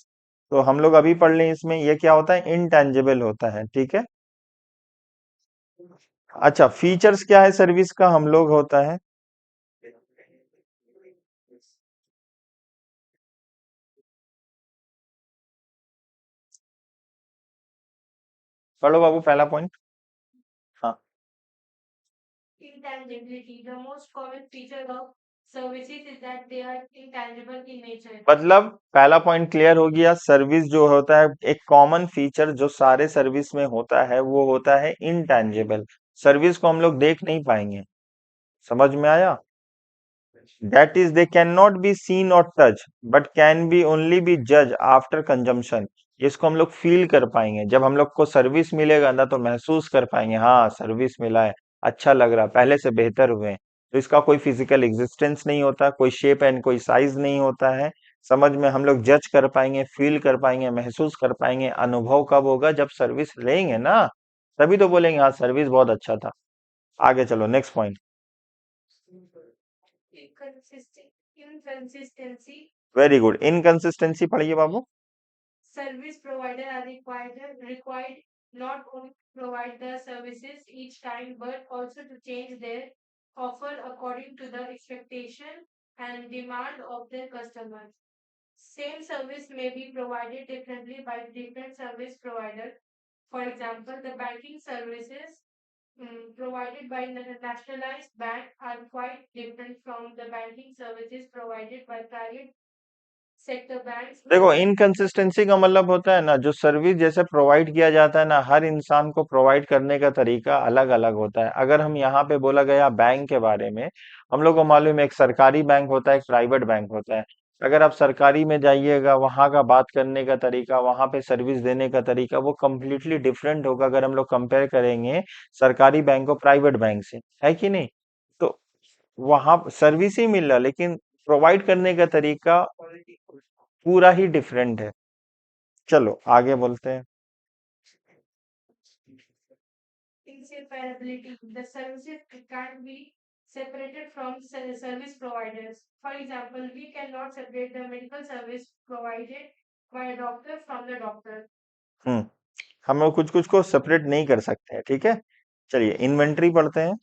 तो हम लोग अभी पढ़ लें, इसमें ये क्या होता है? इनटेंजिबल होता है, ठीक है। अच्छा फीचर्स क्या है सर्विस का, हम लोग होता है। पढ़ो बाबू पहला पॉइंट। हाँ, Intangibility. The most common feature of services is that they are intangible in nature. मतलब पहला पॉइंट क्लियर हो गया। सर्विस जो होता है, एक कॉमन फीचर जो सारे सर्विस में होता है, वो होता है इनटेंजिबल। सर्विस को हम लोग देख नहीं पाएंगे। समझ में आया? That is, they cannot be seen or touched, but can be only be judged after consumption। इसको हम लोग फील कर पाएंगे, जब हम लोग को सर्विस मिलेगा ना तो महसूस कर पाएंगे, हाँ सर्विस मिला है, अच्छा लग रहा है, पहले से बेहतर हुए हैं। तो इसका कोई फिजिकल एग्जिस्टेंस नहीं होता, कोई शेप एंड कोई साइज नहीं होता है। समझ में? हम लोग जज कर पाएंगे, फील कर पाएंगे, महसूस कर पाएंगे। अनुभव कब होगा? जब सर्विस लेंगे ना, तभी तो बोलेंगे हाँ सर्विस बहुत अच्छा था। आगे चलो, next point. Inconsistency. Very good, inconsistency पढ़िए बाबू। Service provider are required not only to provide the services each time, but also to change their offer according to the expectation and demand of their customers. Same service may be provided differently by different service provider. For example, the banking services provided by the nationalized bank are quite different from the banking services provided by private sector banks. देखो, इनकंसिस्टेंसी का मतलब होता है ना, जो सर्विस जैसे प्रोवाइड किया जाता है ना, हर इंसान को प्रोवाइड करने का तरीका अलग अलग होता है। अगर हम यहाँ पे बोला गया बैंक के बारे में, हम लोग को मालूम है एक सरकारी बैंक होता है, एक प्राइवेट बैंक होता है। अगर आप सरकारी में जाइएगा, वहां का बात करने का तरीका, वहां पे सर्विस देने का तरीका वो कम्प्लीटली डिफरेंट होगा अगर हम लोग कंपेयर करेंगे सरकारी बैंक को प्राइवेट बैंक से, है कि नहीं? तो वहां सर्विस ही मिल रहा, लेकिन प्रोवाइड करने का तरीका पूरा ही डिफरेंट है। चलो आगे बोलते हैं। Inseparability. The services can't be separated from service providers. For example, we cannot separate the medical service provided by a doctor from the doctor. हम्म, हम लोग कुछ कुछ को सेपरेट नहीं कर सकते हैं, ठीक है। चलिए इन्वेंट्री पढ़ते हैं।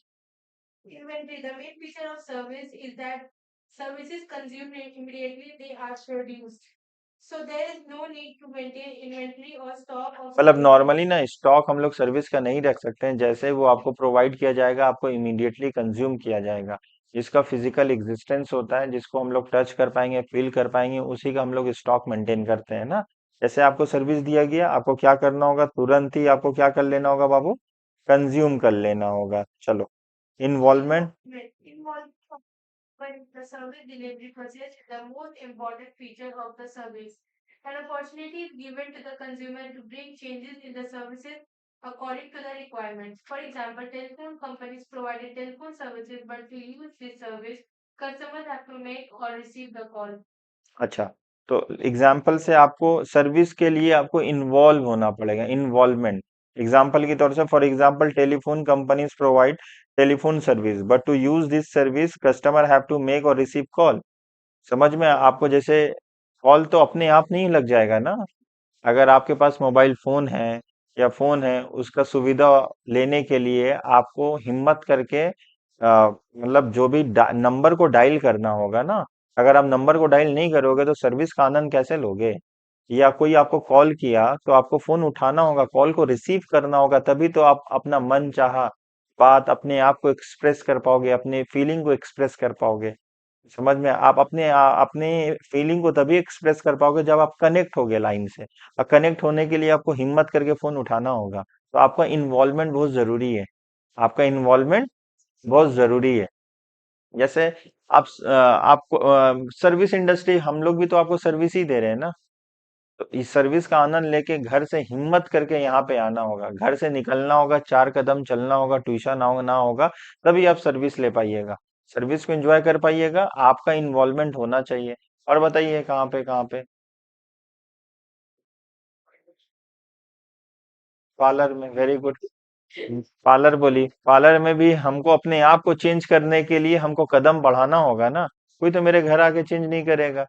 Inventory. The main feature of service is that services consumed immediately they are produced. So there is no need to maintain inventory or stock of मतलब services. नॉर्मली ना स्टॉक हम लोग सर्विस का नहीं रख सकते हैं, जैसे वो आपको प्रोवाइड किया जाएगा आपको इमीडिएटली कंज्यूम किया जाएगा। जिसका फिजिकल एग्जिस्टेंस होता है, जिसको हम लोग टच कर पाएंगे, फील कर पाएंगे, उसी का हम लोग स्टॉक मेंटेन करते हैं ना। जैसे आपको सर्विस दिया गया, आपको क्या करना होगा, तुरंत ही आपको क्या कर लेना होगा बाबू, कंज्यूम कर लेना होगा। चलो, involvement. Involvement when the service delivery process is the most important feature of the service. An opportunity is given to the consumer to bring changes in the services according to the requirements. For example, telephone companies provided telephone services, but to use this service, customers have to make or receive the call. अच्छा, तो एग्जाम्पल से आपको सर्विस के लिए आपको इन्वॉल्व होना पड़ेगा, इन्वॉल्वमेंट। एग्जाम्पल के तौर से, for example telephone companies provide telephone service, but to use this service customer have to make और रिसीव कॉल। समझ में आपको? जैसे कॉल तो अपने आप नहीं लग जाएगा ना। अगर आपके पास मोबाइल फोन है या फोन है, उसका सुविधा लेने के लिए आपको हिम्मत करके मतलब जो भी नंबर को डायल करना होगा ना। अगर आप नंबर को डायल नहीं करोगे तो सर्विस का आनंद कैसे लोगे? या कोई आपको कॉल किया तो आपको फोन उठाना होगा, कॉल को रिसीव करना होगा, तभी तो आप अपना मन चाहा बात अपने आप को एक्सप्रेस कर पाओगे, अपने फीलिंग को एक्सप्रेस कर पाओगे। समझ में? आप अपने फीलिंग को तभी एक्सप्रेस कर पाओगे जब आप कनेक्ट होगे लाइन से, और कनेक्ट होने के लिए आपको हिम्मत करके फोन उठाना होगा। तो आपका इन्वॉल्वमेंट बहुत जरूरी है, आपका इन्वॉल्वमेंट बहुत जरूरी है। जैसे आपको सर्विस इंडस्ट्री, हम लोग भी तो आपको सर्विस ही दे रहे हैं ना। तो इस सर्विस का आनंद लेके घर से हिम्मत करके यहाँ पे आना होगा, घर से निकलना होगा, 4 कदम चलना होगा, ट्यूशन ना होगा, तभी आप सर्विस ले पाइएगा, सर्विस को एंजॉय कर पाइएगा। आपका इन्वॉल्वमेंट होना चाहिए। और बताइए कहाँ पे कहाँ पे? पार्लर में, वेरी गुड। पार्लर बोली, पार्लर में भी हमको अपने आप को चेंज करने के लिए हमको कदम बढ़ाना होगा ना। कोई तो मेरे घर आके चेंज नहीं करेगा,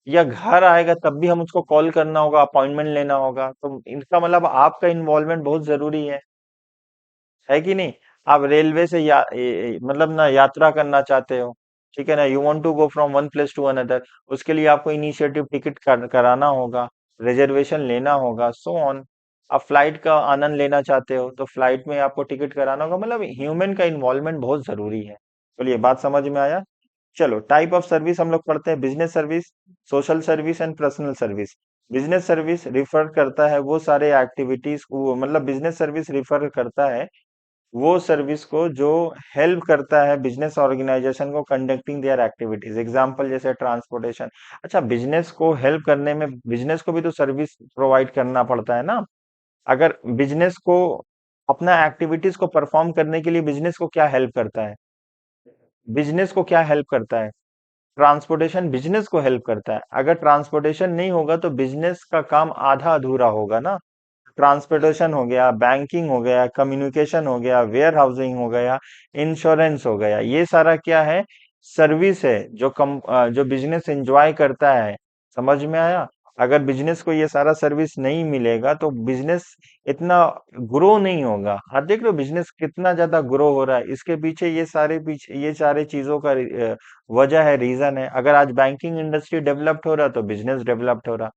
या घर आएगा तब भी हम उसको कॉल करना होगा, अपॉइंटमेंट लेना होगा। तो इसका मतलब आपका इन्वॉल्वमेंट बहुत जरूरी है कि नहीं? आप रेलवे से मतलब ना यात्रा करना चाहते हो, ठीक है ना, you want to go from one place to another, उसके लिए आपको इनिशिएटिव टिकट कराना होगा, रिजर्वेशन लेना होगा, सो ऑन। आप फ्लाइट का आनंद लेना चाहते हो तो फ्लाइट में आपको टिकट कराना होगा। मतलब ह्यूमन का इन्वॉल्वमेंट बहुत जरूरी है। चलिए, बात समझ में आया? चलो, टाइप ऑफ सर्विस हम लोग पढ़ते हैं। Business service, social service and personal service. Business service refer करता है वो सारे एक्टिविटीज को, मतलब बिजनेस सर्विस रिफर करता है वो सर्विस को जो हेल्प करता है बिजनेस ऑर्गेनाइजेशन को कंडक्टिंग देयर एक्टिविटीज। एग्जांपल जैसे ट्रांसपोर्टेशन। अच्छा, बिजनेस को हेल्प करने में बिजनेस को भी तो सर्विस प्रोवाइड करना पड़ता है ना। अगर बिजनेस को अपना एक्टिविटीज को परफॉर्म करने के लिए बिजनेस को क्या हेल्प करता है? बिजनेस को क्या हेल्प करता है? ट्रांसपोर्टेशन बिजनेस को हेल्प करता है। अगर ट्रांसपोर्टेशन नहीं होगा तो बिजनेस का काम आधा अधूरा होगा ना। ट्रांसपोर्टेशन हो गया, बैंकिंग हो गया, कम्युनिकेशन हो गया, वेयर हाउसिंग हो गया, इंश्योरेंस हो गया। ये सारा क्या है? सर्विस है जो जो बिजनेस एंजॉय करता है। समझ में आया? अगर बिजनेस को ये सारा सर्विस नहीं मिलेगा तो बिजनेस इतना ग्रो नहीं होगा। आप देख लो बिजनेस कितना ज्यादा ग्रो हो रहा है, इसके पीछे ये सारे चीजों का वजह है, रीजन है। अगर आज बैंकिंग इंडस्ट्री डेवलप्ड हो रहा तो बिजनेस डेवलप्ड हो रहा।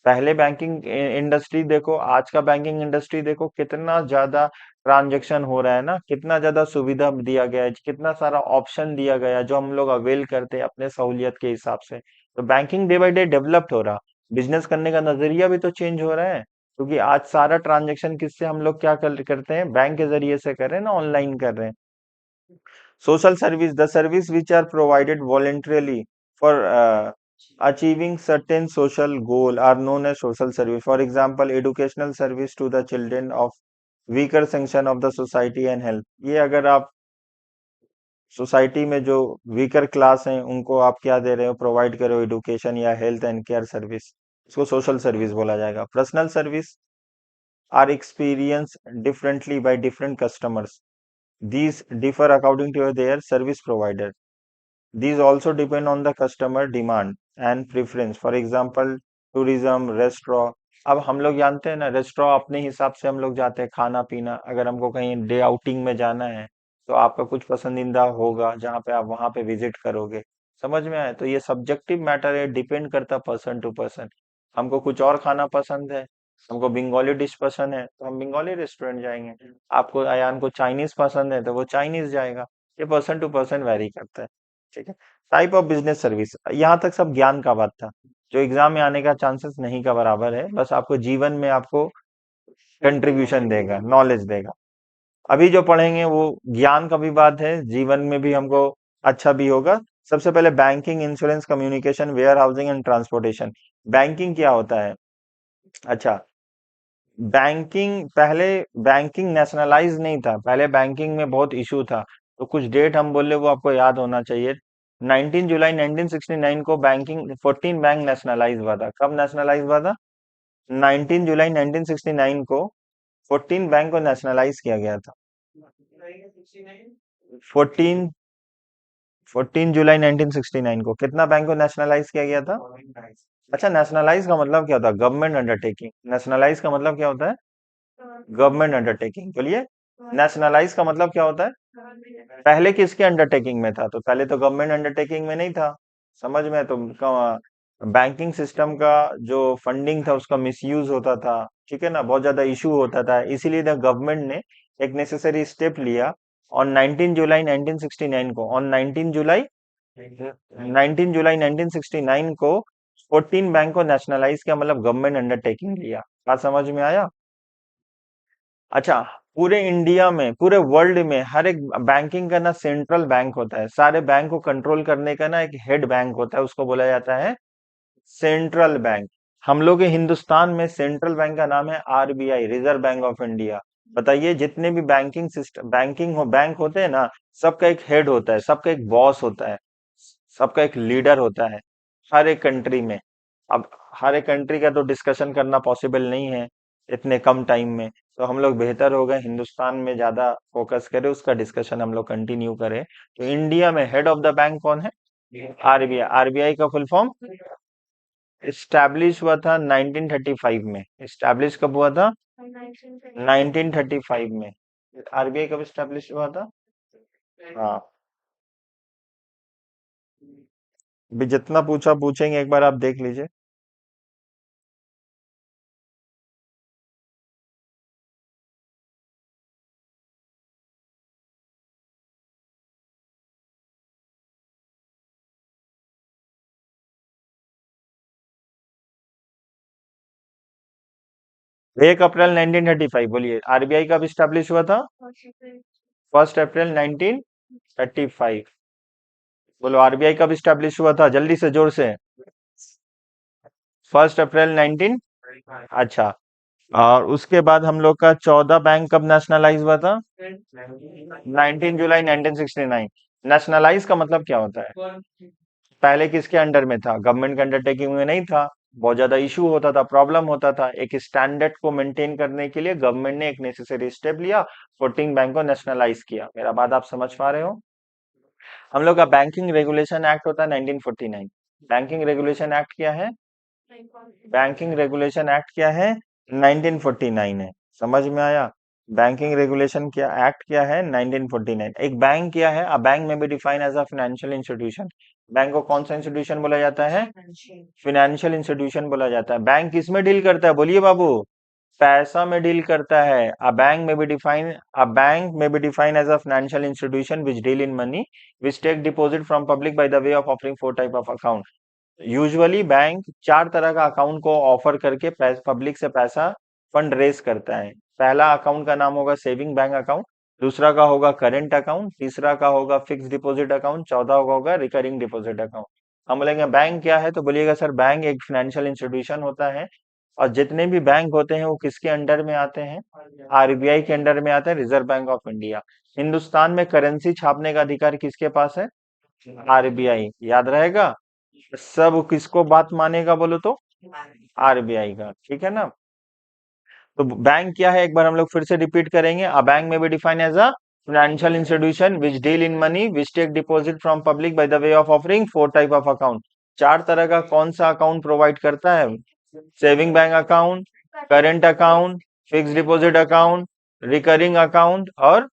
पहले बैंकिंग इंडस्ट्री देखो, आज का बैंकिंग इंडस्ट्री देखो, कितना ज्यादा ट्रांजैक्शन हो रहा है ना, कितना ज्यादा सुविधा दिया गया है, कितना सारा ऑप्शन दिया गया है जो हम लोग अवेल करते हैं अपने सहूलियत के हिसाब से। तो banking day by day developed हो रहा, बिजनेस करने का नजरिया भी तो चेंज हो रहा है, क्योंकि आज सारा ट्रांजैक्शन किससे हम लोग करते हैं? बैंक के जरिए से कर रहे हैं ना, ऑनलाइन कर रहे हैं। Social service, the service which are provided voluntarily for achieving certain social goal are known as social service. For example, educational service to the children of weaker section of the society and health. ये अगर आप सोसाइटी में जो वीकर क्लास हैं उनको आप क्या दे रहे हो? प्रोवाइड करो एजुकेशन या हेल्थ एंड केयर सर्विस, इसको सोशल सर्विस बोला जाएगा। Personal service are experience differently by different customers, these differ according to their service provider. These also depend on the customer demand and preference. For example, tourism, restaurant. अब हम लोग जानते हैं ना, रेस्टोरेंट अपने हिसाब से हम लोग जाते हैं खाना पीना। अगर हमको कहीं डे आउटिंग में जाना है तो आपका कुछ पसंदीदा होगा जहाँ पे आप वहां पे विजिट करोगे। समझ में आए? तो ये सब्जेक्टिव मैटर है, डिपेंड करता पर्सन टू पर्सन। हमको कुछ और खाना पसंद है, हमको बंगाली डिश पसंद है तो हम बंगाली रेस्टोरेंट जाएंगे। आपको अयान को चाइनीज पसंद है तो वो चाइनीज जाएगा। ये पर्सन टू पर्सन वेरी करता है। ठीक है। टाइप ऑफ बिजनेस सर्विस, यहाँ तक सब ज्ञान का बात था, जो एग्जाम में आने का चांसेस नहीं का बराबर है, बस आपको जीवन में आपको कंट्रीब्यूशन देगा, नॉलेज देगा। अभी जो पढ़ेंगे वो ज्ञान का भी बात है, जीवन में भी हमको अच्छा भी होगा। सबसे पहले banking, insurance, communication, warehousing and transportation. Banking क्या होता है? अच्छा, बैंकिंग पहले, बैंकिंग नेशनलाइज नहीं था, पहले बैंकिंग में बहुत इशू था। तो कुछ डेट हम बोले वो आपको याद होना चाहिए। 19 जुलाई 1969 को बैंकिंग 14 बैंक नेशनलाइज हुआ था। कब नेशनलाइज हुआ था? 19 जुलाई 1969 को 14 बैंक को नेशनलाइज किया गया था। 14 14 जुलाई 1969 को कितना बैंक को नेशनलाइज किया गया था? अच्छा, नेशनलाइज का मतलब क्या होता है? Government undertaking. नेशनलाइज का मतलब क्या होता है? Government undertaking. बोलिए, नेशनलाइज का मतलब क्या होता है? पहले किसके अंडरटेकिंग में था? तो पहले तो गवर्नमेंट अंडरटेकिंग में नहीं था। समझ में? तो बैंकिंग सिस्टम का जो फंडिंग था उसका मिसयूज होता था, ठीक है ना, बहुत ज्यादा इशू होता था, इसीलिए द गवर्नमेंट ने एक नेसेसरी स्टेप लिया। ऑन 19 जुलाई 1969 को, ऑन 19 जुलाई 1969 को 14 बैंक को नेशनलाइज किया, मतलब गवर्नमेंट अंडरटेकिंग लिया। बात समझ में आया? अच्छा, पूरे इंडिया में, पूरे वर्ल्ड में हर एक बैंकिंग का ना सेंट्रल बैंक होता है, सारे बैंक को कंट्रोल करने का ना एक हेड बैंक होता है, उसको बोला जाता है सेंट्रल बैंक। हम लोग के हिंदुस्तान में सेंट्रल बैंक का नाम है RBI, reserve bank of India. बताइए, जितने भी बैंकिंग सिस्टम, बैंक होते हैं ना, सबका एक हेड होता है, सबका एक बॉस होता है, सबका एक लीडर होता है हर एक कंट्री में। अब हर एक कंट्री का तो डिस्कशन करना पॉसिबल नहीं है इतने कम टाइम में, तो हम लोग बेहतर होगा हिंदुस्तान में ज्यादा फोकस करें, उसका डिस्कशन हम लोग कंटिन्यू करें। तो इंडिया में हेड ऑफ द बैंक कौन है? आरबीआई। आरबीआई का फुल फॉर्म? इस्टेब्लिश हुआ था 1935 में। इस्टेब्लिश कब हुआ था? 1935 में। आरबीआई कब इस्टेब्लिश हुआ था? हाँ, भी जितना पूछा पूछेंगे, एक बार आप देख लीजिए। एक अप्रैल 1935, बोलिए आरबीआई कब इस्टेब्लिश हुआ था? 1 अप्रैल 1935। बोलो आरबीआई कब इस्टेब्लिश हुआ था, जल्दी से, जोर से। 1 अप्रैल 19। अच्छा, और उसके बाद हम लोग का 14 बैंक कब नेशनलाइज हुआ था? 19 जुलाई 1969। नेशनलाइज का मतलब क्या होता है? पहले किसके अंडर में था? गवर्नमेंट के अंडरटेकिंग में नहीं था, बहुत ज्यादा इशू होता था, प्रॉब्लम होता था। एक स्टैंडर्ड को मेंटेन करने के लिए गवर्नमेंट ने एक नेसेसरी स्टेप लिया, 14 बैंक को नेशनलाइज किया। मेरा बात आप समझ पा रहे हो? हम लोग का बैंकिंग रेगुलेशन एक्ट होता है 1949। बैंकिंग रेगुलेशन एक्ट क्या है? बैंकिंग रेगुलेशन एक्ट क्या है? 1949 है। समझ में आया? बैंकिंग रेगुलेशन क्या एक्ट क्या है? 1949। एक बैंक क्या है? A bank may be define as a financial institution. Bank को कौन सा इंस्टीट्यूशन बोला जाता है? फाइनेंशियल इंस्टीट्यूशन बोला जाता है। बैंक किस में डील करता है, बोलिए बाबू? पैसा में डील करता है। A bank may be define as a financial institution which deal in money, which take deposit from public by the way of offering four type of account. Usually bank चार तरह का अकाउंट को ऑफर करके पब्लिक से पैसा फंड रेज करता है। पहला अकाउंट का नाम होगा सेविंग बैंक अकाउंट, दूसरा का होगा करेंट अकाउंट, तीसरा का होगा फिक्स डिपॉजिट अकाउंट, चौथा का होगा रिकरिंग डिपॉजिट अकाउंट। हम बोलेंगे बैंक क्या है, तो बोलिएगा सर बैंक एक फाइनेंशियल इंस्टीट्यूशन होता है। और जितने भी बैंक होते हैं वो किसके अंडर में आते हैं? आरबीआई के अंडर में आते हैं, reserve bank of India. Hindustan में करेंसी छापने का अधिकार किसके पास है? आरबीआई। याद रहेगा? सब किसको बात मानेगा बोलो तो? आरबीआई का, ठीक है ना? तो बैंक क्या है, एक बार हम लोग फिर से रिपीट करेंगे। A bank may be define as a financial institution which deal in money, which take deposit from public by the way of offering four type of account. चार तरह का कौन सा अकाउंट प्रोवाइड करता है? Saving bank account, current account, fixed deposit account, recurring account, और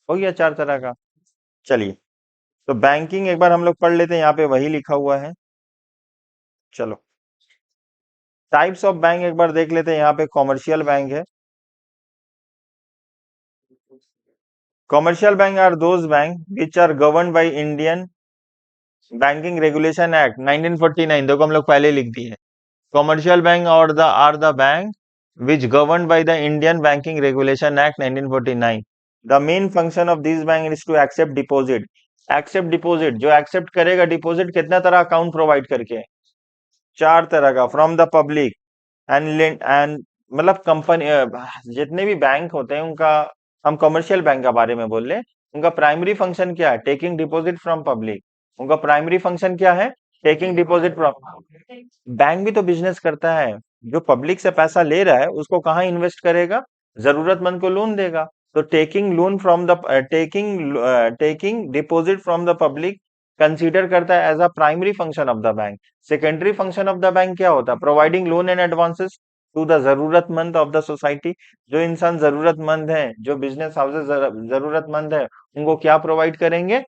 हो गया चार तरह का। चलिए, तो बैंकिंग एक बार हम लोग पढ़ लेते हैं, यहाँ पे वही लिखा हुआ है। चलो, टाइप्स ऑफ बैंक एक बार देख लेते हैं। यहाँ पे कॉमर्शियल बैंक है। Commercial bank are those bank which are govern by Indian banking regulation act 1949। देखो हम लोग पहले लिख दिए। कॉमर्शियल बैंक और the are the bank which govern by the Indian banking regulation act 1949। The main function of this bank is to accept deposit. Accept deposit, जो एक्सेप्ट करेगा डिपॉजिट, कितना तरह अकाउंट प्रोवाइड करके? चार तरह का, फ्रॉम द पब्लिक एंड मतलब कंपनी, जितने भी बैंक होते हैं उनका, हम कमर्शियल बैंक के बारे में बोल रहे हैं। उनका प्राइमरी फंक्शन क्या है? Taking deposit from public. उनका प्राइमरी फंक्शन क्या है? Taking deposit from. बैंक भी तो बिजनेस करता है। जो पब्लिक से पैसा ले रहा है उसको कहाँ इन्वेस्ट करेगा? जरूरतमंद को लोन देगा। तो taking loan from the taking deposit from the public consider करता है as a primary function of the bank. Secondary function of the bank क्या होता है? Providing loan and advances to the जरूरतमंद ऑफ द सोसाइटी। जो इंसान जरूरतमंद है, जो बिजनेस हाउसेस जरूरतमंद है, उनको क्या प्रोवाइड करेंगे?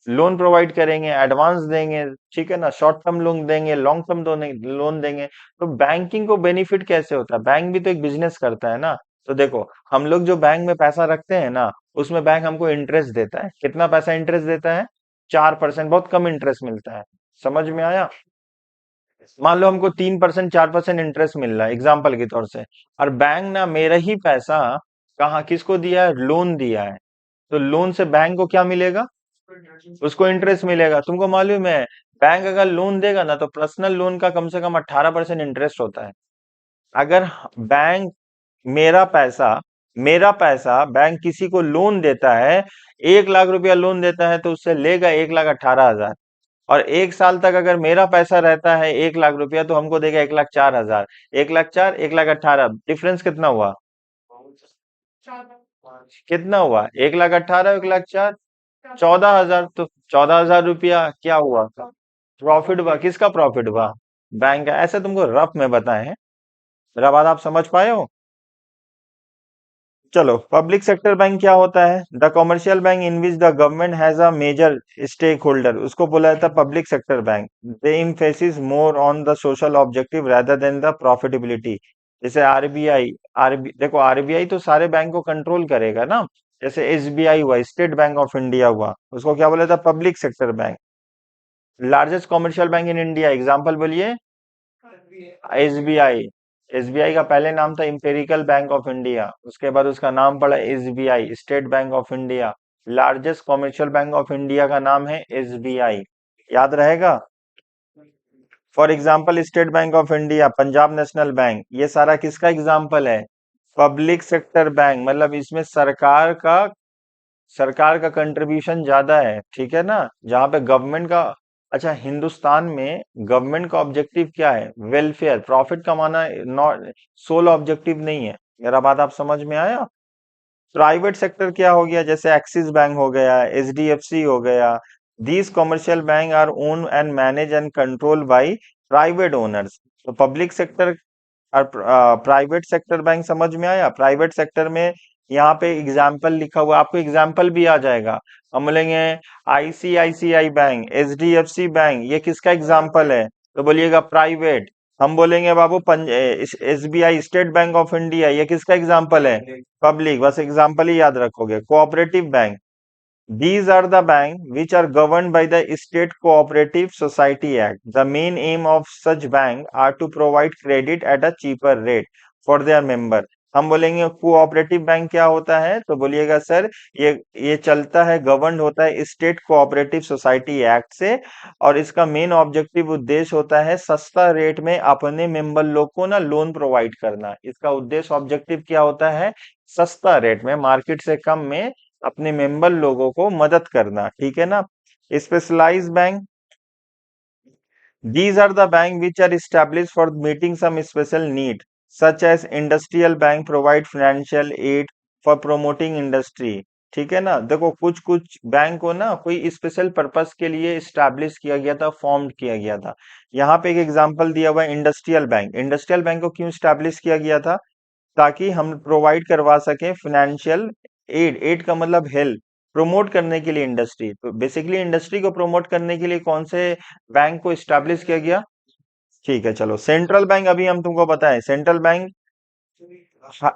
लोन प्रोवाइड करेंगे, एडवांस देंगे, ठीक है ना? शॉर्ट टर्म लोन देंगे, लॉन्ग टर्म लोन देंगे। तो बैंकिंग को बेनिफिट कैसे होता है? बैंक भी तो एक बिजनेस करता है ना। तो देखो, हम लोग जो बैंक में पैसा रखते हैं ना, उसमें बैंक हमको इंटरेस्ट देता है। कितना पैसा इंटरेस्ट देता है? 4%। बहुत कम इंटरेस्ट मिलता है। समझ में आया? मान लो हमको 3%, 4% इंटरेस्ट मिल रहा है एग्जाम्पल के तौर से। और बैंक ना मेरा ही पैसा कहाँ किसको दिया है? लोन दिया है। तो लोन से बैंक को क्या मिलेगा? उसको इंटरेस्ट मिलेगा। तुमको मालूम है, बैंक अगर लोन देगा ना तो पर्सनल लोन का कम से कम 18% इंटरेस्ट होता है। अगर बैंक मेरा पैसा मेरा पैसा बैंक किसी को लोन देता है, 1 लाख रुपया लोन देता है, तो उससे लेगा 1,18,000। और 1 साल तक अगर मेरा पैसा रहता है 1 लाख रुपया, तो हमको देगा 1,04,000। 1,04,000, 1,18,000, डिफरेंस कितना हुआ? कितना हुआ? 1,18,000, 1,04,000, 14,000। तो 14,000 रुपया क्या हुआ? प्रॉफिट हुआ। किसका प्रॉफिट हुआ? बैंक का। ऐसे तुमको रफ में बताए हैं। मेरा बात आप समझ पाए हो? चलो, पब्लिक सेक्टर बैंक क्या होता है? The commercial bank in which the government has a major stake holder, उसको बोला जाता है public sector bank. They emphasis more on the social objective rather than the profitability. जैसे आरबीआई, देखो आरबीआई तो सारे बैंक को कंट्रोल करेगा ना। जैसे एसबीआई हुआ, स्टेट बैंक ऑफ इंडिया हुआ, उसको क्या बोला था? Public sector bank. Largest commercial bank in India, example बोलिए। एसबीआई। एसबीआई का पहले नाम था इंपेरिकल बैंक ऑफ इंडिया, उसके बाद उसका नाम पड़ा SBI, state bank of India. Largest commercial bank of India का नाम है एसबीआई। याद रहेगा? For example state bank of India, Punjab national bank, ये सारा किसका एग्जांपल है? Public sector bank. मतलब इसमें सरकार का कंट्रीब्यूशन ज्यादा है, ठीक है ना? जहां पे गवर्नमेंट का अच्छा, हिंदुस्तान में गवर्नमेंट का ऑब्जेक्टिव क्या है? वेलफेयर, प्रॉफिट कमाना, नॉट सोल ऑब्जेक्टिव नहीं है। मेरा बात आप समझ में आया? प्राइवेट सेक्टर क्या हो गया? जैसे एक्सिस बैंक हो गया, एचडीएफसी हो गया। These commercial bank our own and manage and control by private owners. तो पब्लिक सेक्टर और प्राइवेट सेक्टर बैंक समझ में आया? प्राइवेट सेक्टर में यहाँ पे एग्जाम्पल लिखा हुआ, आपको एग्जाम्पल भी आ जाएगा। हम बोलेंगे आईसीआईसीआई बैंक, एचडीएफसी बैंक, ये किसका एग्जाम्पल है? तो बोलिएगा प्राइवेट। हम बोलेंगे बाबू SBI, state bank of India, ये किसका एग्जाम्पल है? पब्लिक। बस एग्जाम्पल ही याद रखोगे। Cooperative bank, these are the banks which are governed by the State Cooperative Society Act. The main aim of such bank are to provide credit at a cheaper rate for their member. हम बोलेंगे कोऑपरेटिव बैंक क्या होता है? तो बोलिएगा सर, ये चलता है, गवर्न होता है स्टेट कोऑपरेटिव सोसाइटी एक्ट से, और इसका मेन ऑब्जेक्टिव उद्देश्य होता है सस्ता रेट में अपने मेंबर लोग को ना लोन प्रोवाइड करना। इसका उद्देश्य ऑब्जेक्टिव क्या होता है? सस्ता रेट में, मार्केट से कम में अपने मेंबर लोगों को मदद करना। ठीक है ना? Specialise bank, these are the bank which are established for meeting some special need, such as industrial bank provide financial aid for promoting industry। ठीक है ना? देखो, कुछ कुछ बैंक को ना कोई स्पेशल पर्पस के लिए स्टैब्लिश किया गया था, फॉर्म्ड किया गया था। यहाँ पे एक एग्जांपल दिया हुआ है इंडस्ट्रियल बैंक। इंडस्ट्रियल बैंक को क्यों स्टैब्लिश किया गया था? ताकि हम प्रोवाइड करवा सकें फाइनेंशियल एड। एड का मतलब हेल्प, प्रमोट करने के लिए इंडस्ट्री। तो बेसिकली इंडस्ट्री को प्रमोट करने के लिए कौन से बैंक को स्टैब्लिश किया गया? ठीक है, चलो। सेंट्रल बैंक, अभी हम तुमको बताएं, सेंट्रल बैंक,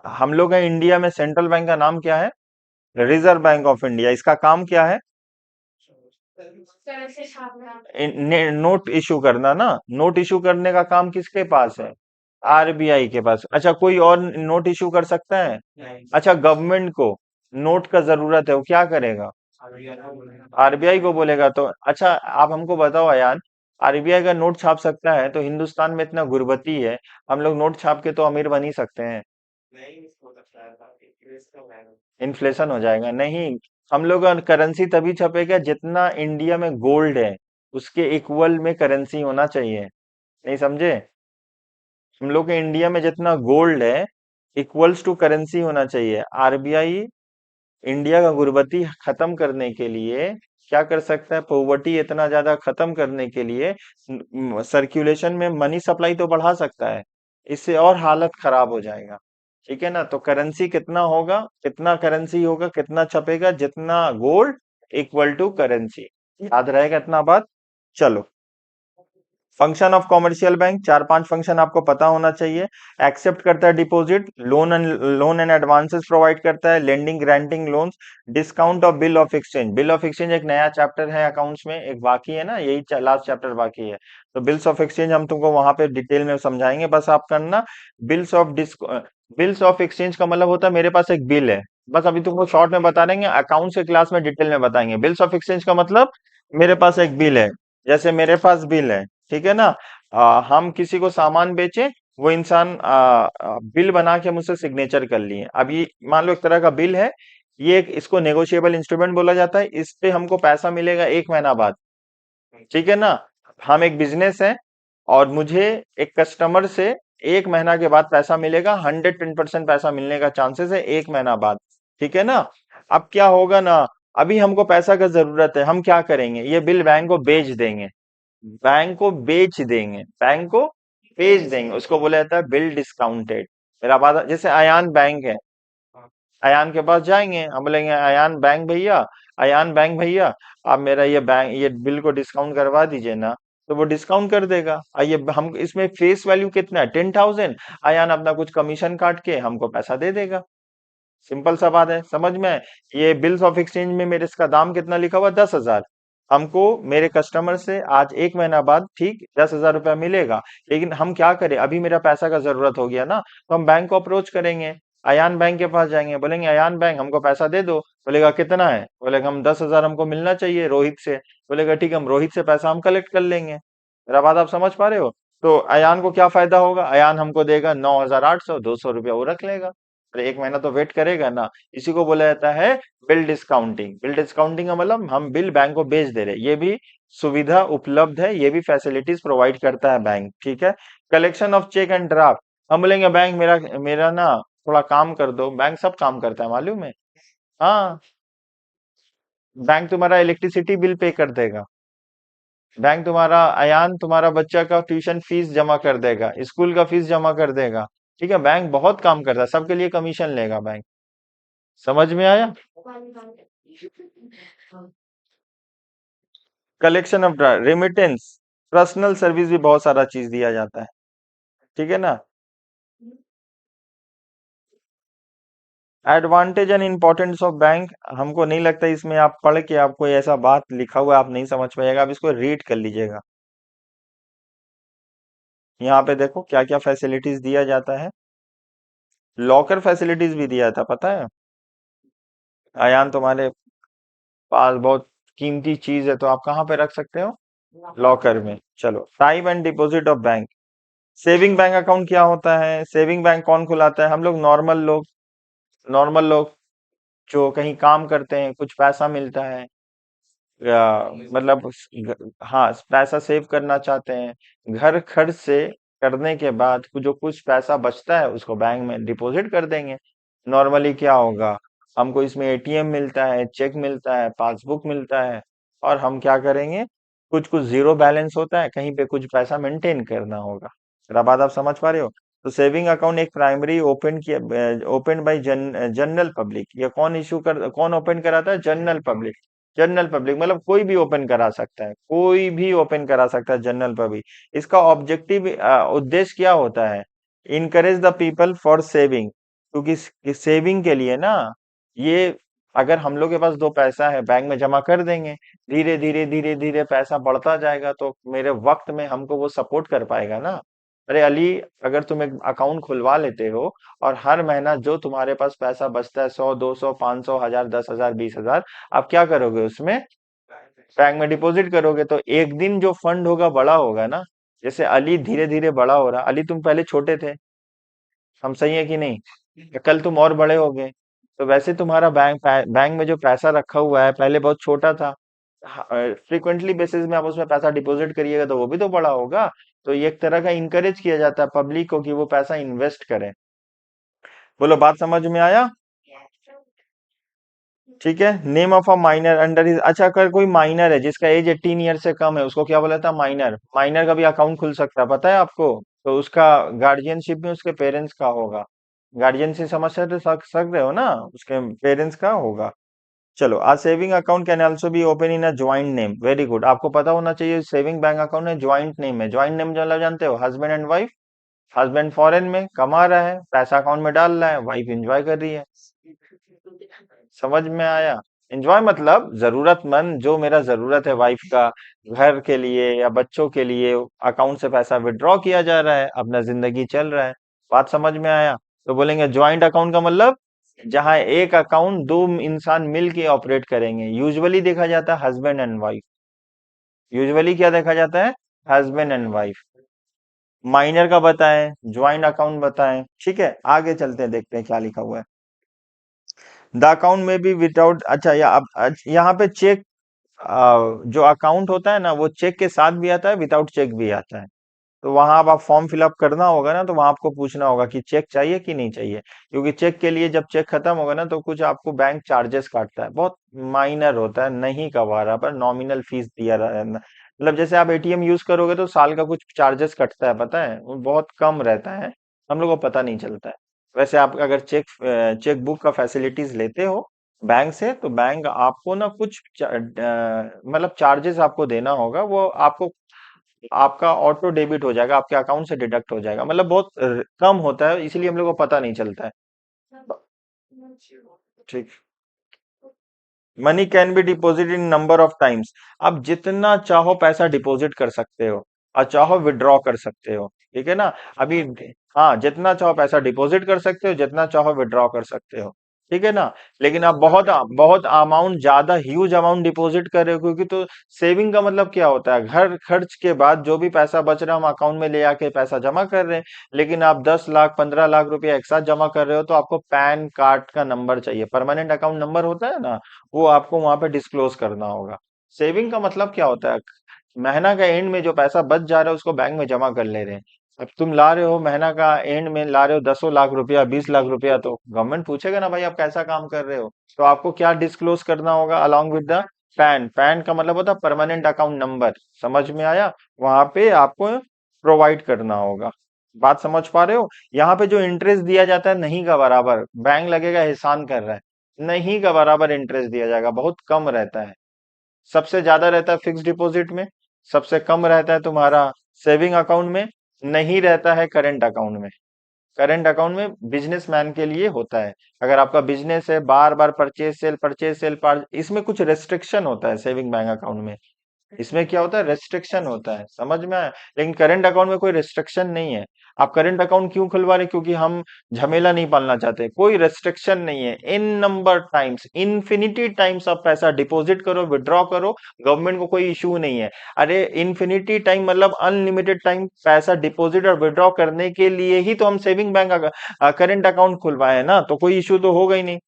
हम लोग हैं इंडिया में, सेंट्रल बैंक का नाम क्या है? Reserve bank of India. इसका काम क्या है? करेंसी छापना। नोट इशू करना ना। नोट इशू करने का काम किसके पास है? आरबीआई के पास। अच्छा, कोई और नोट इशू कर सकता है? अच्छा, गवर्नमेंट को नोट का जरूरत है, वो क्या करेगा? आरबीआई को बोलेगा। तो अच्छा, आप हमको बताओ यार, आरबीआई का नोट छाप सकता है तो हिंदुस्तान में इतना गुर्बती है, हम लोग नोट छाप के तो अमीर बन ही सकते हैं। इन्फ्लेशन हो जाएगा? नहीं, हम लोग का करेंसी तभी छपेगा जितना इंडिया में गोल्ड है, उसके इक्वल में करेंसी होना चाहिए। नहीं समझे? हम लोग के इंडिया में जितना गोल्ड है, इक्वल्स टू करेंसी होना चाहिए। आरबीआई इंडिया का गुर्बती खत्म करने के लिए क्या कर सकता है? पॉवर्टी इतना ज्यादा खत्म करने के लिए सर्कुलेशन में मनी सप्लाई तो बढ़ा सकता है। इससे और हालत खराब हो जाएगा। ठीक है ना? तो करेंसी कितना होगा? कितना करेंसी होगा, कितना छपेगा? जितना गोल्ड इक्वल टू करेंसी। याद रहेगा इतना बात? चलो। फंक्शन ऑफ कॉमर्शियल बैंक, चार पांच फंक्शन आपको पता होना चाहिए। एक्सेप्ट करता है deposit, loan and advances provide करता है, lending granting loans, discount of bill of exchange. Bill of exchange एक नया चैप्टर है अकाउंट्स में, एक बाकी है ना, यही लास्ट चैप्टर बाकी है। तो बिल्स ऑफ एक्सचेंज हम तुमको वहां पे डिटेल में समझाएंगे, बस आप करना। Bills of disc bills of exchange का मतलब होता है मेरे पास एक बिल है। बस अभी तुमको शॉर्ट में बता देंगे, अकाउंट्स के क्लास में डिटेल में बताएंगे। बिल्स ऑफ एक्सचेंज का मतलब मेरे पास एक बिल है। जैसे मेरे पास बिल है, ठीक है ना? हम किसी को सामान बेचे, वो इंसान बिल बना के मुझसे सिग्नेचर कर लिए। अब ये मान लो एक तरह का बिल है, ये इसको नेगोशिएबल इंस्ट्रूमेंट बोला जाता है। इस पे हमको पैसा मिलेगा 1 महीना बाद। ठीक है ना? हम एक बिजनेस है, और मुझे एक कस्टमर से 1 महीना के बाद पैसा मिलेगा। 110% पैसा मिलने का चांसेस है 1 महीना बाद। ठीक है ना? अब क्या होगा ना, अभी हमको पैसा का जरूरत है, हम क्या करेंगे? ये बिल बैंक को बेच देंगे। बैंक को बेच देंगे, बैंक को बेच देंगे, उसको बोला जाता है बिल डिस्काउंटेड। मेरा बात, जैसे अयान बैंक है, अयान के पास जाएंगे, हम बोलेंगे अयान बैंक भैया, अयान बैंक भैया, आप मेरा ये बिल को डिस्काउंट करवा दीजिए ना। तो वो डिस्काउंट कर देगा। ये हम इसमें फेस वैल्यू कितना है? 10,000। अयान अपना कुछ कमीशन काट के हमको पैसा दे देगा। सिंपल सा बात है, समझ में आए? ये बिल्स ऑफ एक्सचेंज में मेरे इसका दाम कितना लिखा हुआ? 10,000। हमको मेरे कस्टमर से आज 1 महीना बाद ठीक 10,000 रुपया मिलेगा। लेकिन हम क्या करें, अभी मेरा पैसा का जरूरत हो गया ना, तो हम बैंक को अप्रोच करेंगे। अयान बैंक के पास जाएंगे, बोलेंगे अयान बैंक हमको पैसा दे दो। बोलेगा कितना है? बोलेगा हम 10,000 हमको मिलना चाहिए रोहित से। बोलेगा ठीक है, हम रोहित से पैसा हम कलेक्ट कर लेंगे। मेरा बात आप समझ पा रहे हो? तो अयान को क्या फायदा होगा? अयान हमको देगा 9,800, 200 रुपया वो रख लेगा। अरे 1 महीना तो वेट करेगा ना। इसी को बोला जाता है बिल डिस्काउंटिंग। बिल डिस्काउंटिंग का मतलब हम बिल बैंक को बेच दे रहे हैं, ये भी सुविधा उपलब्ध है, ये भी फैसिलिटीज प्रोवाइड करता है बैंक, ठीक है। Collection of cheque and draft, हम बोलेंगे बैंक मेरा मेरा ना थोड़ा काम कर दो, बैंक सब काम करता है मालूम है। हाँ, बैंक तुम्हारा इलेक्ट्रिसिटी बिल पे कर देगा, बैंक तुम्हारा अयान तुम्हारा बच्चा का ट्यूशन फीस जमा कर देगा, स्कूल का फीस जमा कर देगा, ठीक है। बैंक बहुत काम करता है, सबके लिए कमीशन लेगा बैंक। समझ में आया? Collection of remittance, personal service भी बहुत सारा चीज दिया जाता है, ठीक है ना। Advantage and importance of bank, हमको नहीं लगता इसमें आप पढ़ के आपको ऐसा बात लिखा हुआ है, आप नहीं समझ पाइएगा, आप इसको रीड कर लीजिएगा। यहाँ पे देखो क्या क्या फैसिलिटीज दिया जाता है। लॉकर फैसिलिटीज भी दिया था, पता है। अयान तुम्हारे पास बहुत कीमती चीज है, तो आप कहाँ पे रख सकते हो? लॉकर में। चलो, time and deposit of bank. Saving bank account क्या होता है? सेविंग बैंक कौन खुलाता है? हम लोग नॉर्मल लोग, नॉर्मल लोग जो कहीं काम करते हैं, कुछ पैसा मिलता है, या मतलब हाँ पैसा सेव करना चाहते हैं, घर खर्च से करने के बाद जो कुछ पैसा बचता है उसको बैंक में डिपॉजिट कर देंगे। नॉर्मली क्या होगा, हमको इसमें एटीएम मिलता है, चेक मिलता है, पासबुक मिलता है, और हम क्या करेंगे, कुछ कुछ जीरो बैलेंस होता है, कहीं पे कुछ पैसा मेंटेन करना होगा। मेरा बात आप समझ पा रहे हो? तो सेविंग अकाउंट एक प्राइमरी ओपन किया, ओपन बाय जनरल पब्लिक। ये कौन ओपन कराता है? General public. जनरल पब्लिक मतलब कोई भी ओपन करा सकता है, कोई भी ओपन करा सकता है, जनरल पब्लिक। इसका ऑब्जेक्टिव उद्देश्य क्या होता है? Encourage the people for saving, क्योंकि सेविंग के लिए ना, ये अगर हम लोग के पास दो पैसा है बैंक में जमा कर देंगे, धीरे धीरे धीरे धीरे पैसा बढ़ता जाएगा, तो मेरे वक्त में हमको वो सपोर्ट कर पाएगा ना। अरे अली, अगर तुम एक अकाउंट खुलवा लेते हो और हर महीना जो तुम्हारे पास पैसा बचता है, 100 200 500 1000 10,000 20,000, आप क्या करोगे उसमें? बैंक में डिपॉजिट करोगे, तो एक दिन जो फंड होगा बड़ा होगा ना। जैसे अली धीरे धीरे बड़ा हो रहा, अली तुम पहले छोटे थे, हम सही है कि नहीं? कल तुम और बड़े हो गए, तो वैसे तुम्हारा बैंक में जो पैसा रखा हुआ है पहले बहुत छोटा था, फ्रीक्वेंटली बेसिस में आप उसमें पैसा डिपॉजिट करिएगा तो वो भी तो बड़ा होगा। तो ये एक तरह का इंकरेज किया जाता है पब्लिक को कि वो पैसा इन्वेस्ट करें। बोलो, बात समझ में आया? ठीक है। Name of a minor under his, अच्छा अगर कोई माइनर है जिसका एज 18 ईयर से कम है, उसको क्या बोला था? माइनर। माइनर का भी अकाउंट खुल सकता है, पता है आपको? तो उसका गार्जियनशिप में उसके पेरेंट्स का होगा। गार्जियनशिप समझ सक रहे हो ना, उसके पेरेंट्स का होगा। चलो, a saving account can also be open in a joint name. Very good, आपको पता होना चाहिए सेविंग बैंक अकाउंट में ज्वाइंट नेम है। ज्वाइंट नेम मतलब जानते हो, husband and wife. Husband foreign में कमा रहा है, पैसा अकाउंट में डाल रहा है, वाइफ एंजॉय कर रही है। समझ में आया? एंजॉय मतलब जरूरतमंद, जो मेरा जरूरत है वाइफ का, घर के लिए या बच्चों के लिए, अकाउंट से पैसा विड्रॉ किया जा रहा है, अपना जिंदगी चल रहा है। बात समझ में आया? तो बोलेंगे ज्वाइंट अकाउंट का मतलब जहां एक अकाउंट दो इंसान मिल के ऑपरेट करेंगे। यूजुअली देखा जाता है हस्बैंड एंड वाइफ। यूजुअली क्या देखा जाता है? Husband and wife. माइनर का बताएं, ज्वाइंट अकाउंट बताएं, ठीक है। आगे चलते हैं, देखते हैं क्या लिखा हुआ है। द अकाउंट में भी विदाउट, अच्छा यहाँ पे चेक, जो अकाउंट होता है ना वो चेक के साथ भी आता है, विदाउट चेक भी आता है। तो वहां अब आप फॉर्म फिलअप करना होगा ना, तो वहां आपको पूछना होगा कि चेक चाहिए कि नहीं चाहिए, क्योंकि चेक के लिए जब चेक खत्म होगा ना तो कुछ आपको बैंक चार्जेस काटता है, बहुत माइनर होता है, नहीं का वारा पर नॉमिनल फीस दिया मतलब जैसे आप एटीएम यूज करोगे तो साल का कुछ चार्जेस कटता है, पता है, वो बहुत कम रहता है, हम लोग को पता नहीं चलता है। वैसे आप अगर चेक बुक का फैसिलिटीज लेते हो बैंक से, तो बैंक आपको ना कुछ मतलब चार्जेस आपको देना होगा, वो आपको आपका ऑटो डेबिट हो जाएगा, आपके अकाउंट से डिडक्ट हो जाएगा, मतलब बहुत कम होता है, इसीलिए हम लोग को पता नहीं चलता है। ठीक। Money can B deposit in number of times, आप जितना चाहो पैसा डिपॉजिट कर सकते हो और चाहो विड्रॉ कर सकते हो, ठीक है ना। अभी हाँ, जितना चाहो पैसा डिपॉजिट कर सकते हो, जितना चाहो विड्रॉ कर सकते हो। ठीक है ना। लेकिन आप बहुत बहुत अमाउंट, ज्यादा ह्यूज अमाउंट डिपॉजिट कर रहे हो, क्योंकि तो सेविंग का मतलब क्या होता है, घर खर्च के बाद जो भी पैसा बच रहा है हम अकाउंट में ले आके पैसा जमा कर रहे हैं। लेकिन आप 10 लाख 15 लाख रुपया एक साथ जमा कर रहे हो तो आपको पैन कार्ड का नंबर चाहिए, परमानेंट अकाउंट नंबर होता है ना, वो आपको वहां पे डिस्क्लोज करना होगा। सेविंग का मतलब क्या होता है, महीना का एंड में जो पैसा बच जा रहा है उसको बैंक में जमा कर ले रहे हैं। अब तुम ला रहे हो महीना का एंड में ला रहे हो 10 लाख रुपया 20 लाख रुपया, तो गवर्नमेंट पूछेगा ना भाई आप कैसा काम कर रहे हो। तो आपको क्या डिस्क्लोज करना होगा along with the pan. Pan का मतलब होता है परमानेंट अकाउंट नंबर। समझ में आया। वहां पे आपको प्रोवाइड करना होगा। बात समझ पा रहे हो। यहाँ पे जो इंटरेस्ट दिया जाता है नहीं का बराबर, बैंक लगेगा एहसान कर रहा है, नहीं का बराबर इंटरेस्ट दिया जाएगा, बहुत कम रहता है। सबसे ज्यादा रहता है फिक्स डिपॉजिट में, सबसे कम रहता है तुम्हारा सेविंग अकाउंट में, नहीं रहता है करंट अकाउंट में। करंट अकाउंट में बिजनेसमैन के लिए होता है। अगर आपका बिजनेस है, बार बार परचेज सेल इसमें कुछ रेस्ट्रिक्शन होता है सेविंग बैंक अकाउंट में। इसमें क्या होता है, रेस्ट्रिक्शन होता है। समझ में आया। लेकिन करंट अकाउंट में कोई रेस्ट्रिक्शन नहीं है। आप करंट अकाउंट क्यों खुलवा रहे, क्योंकि हम झमेला नहीं पालना चाहते। कोई रेस्ट्रिक्शन नहीं है, इन नंबर टाइम्स, इन्फिनिटी टाइम्स आप पैसा डिपॉजिट करो, विड्रॉ करो, गवर्नमेंट को कोई इशू नहीं है। अरे इन्फिनिटी टाइम मतलब अनलिमिटेड टाइम पैसा डिपॉजिट और विड्रॉ करने के लिए ही तो हम सेविंग बैंक करंट अकाउंट खुलवाए हैं ना, तो कोई इशू तो होगा ही नहीं।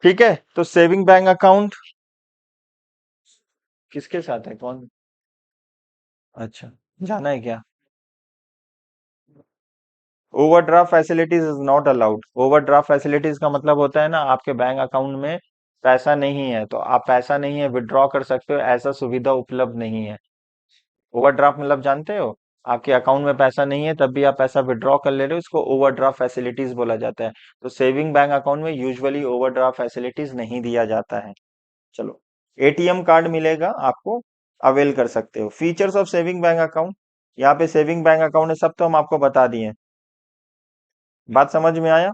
ठीक है, तो सेविंग बैंक अकाउंट किसके साथ है, कौन। अच्छा, जाना है क्या। Overdraft facilities is not allowed. Overdraft facilities का मतलब होता है ना, आपके बैंक अकाउंट में पैसा नहीं है तो आप पैसा नहीं है विड्रॉ कर सकते हो, ऐसा सुविधा उपलब्ध नहीं है। ओवरड्राफ्ट मतलब जानते हो, आपके अकाउंट में पैसा नहीं है तब भी आप पैसा विड्रॉ कर ले रहे हो, इसको ओवरड्राफ्ट फैसिलिटीज बोला जाता है। तो सेविंग बैंक अकाउंट में यूजुअली ओवरड्राफ्ट फैसिलिटीज नहीं दिया जाता है। चलो, एटीएम कार्ड मिलेगा आपको, अवेल कर सकते हो। Features of saving bank account, यहाँ पे सेविंग बैंक अकाउंट है सब तो हम आपको बता दिए। बात समझ में आया।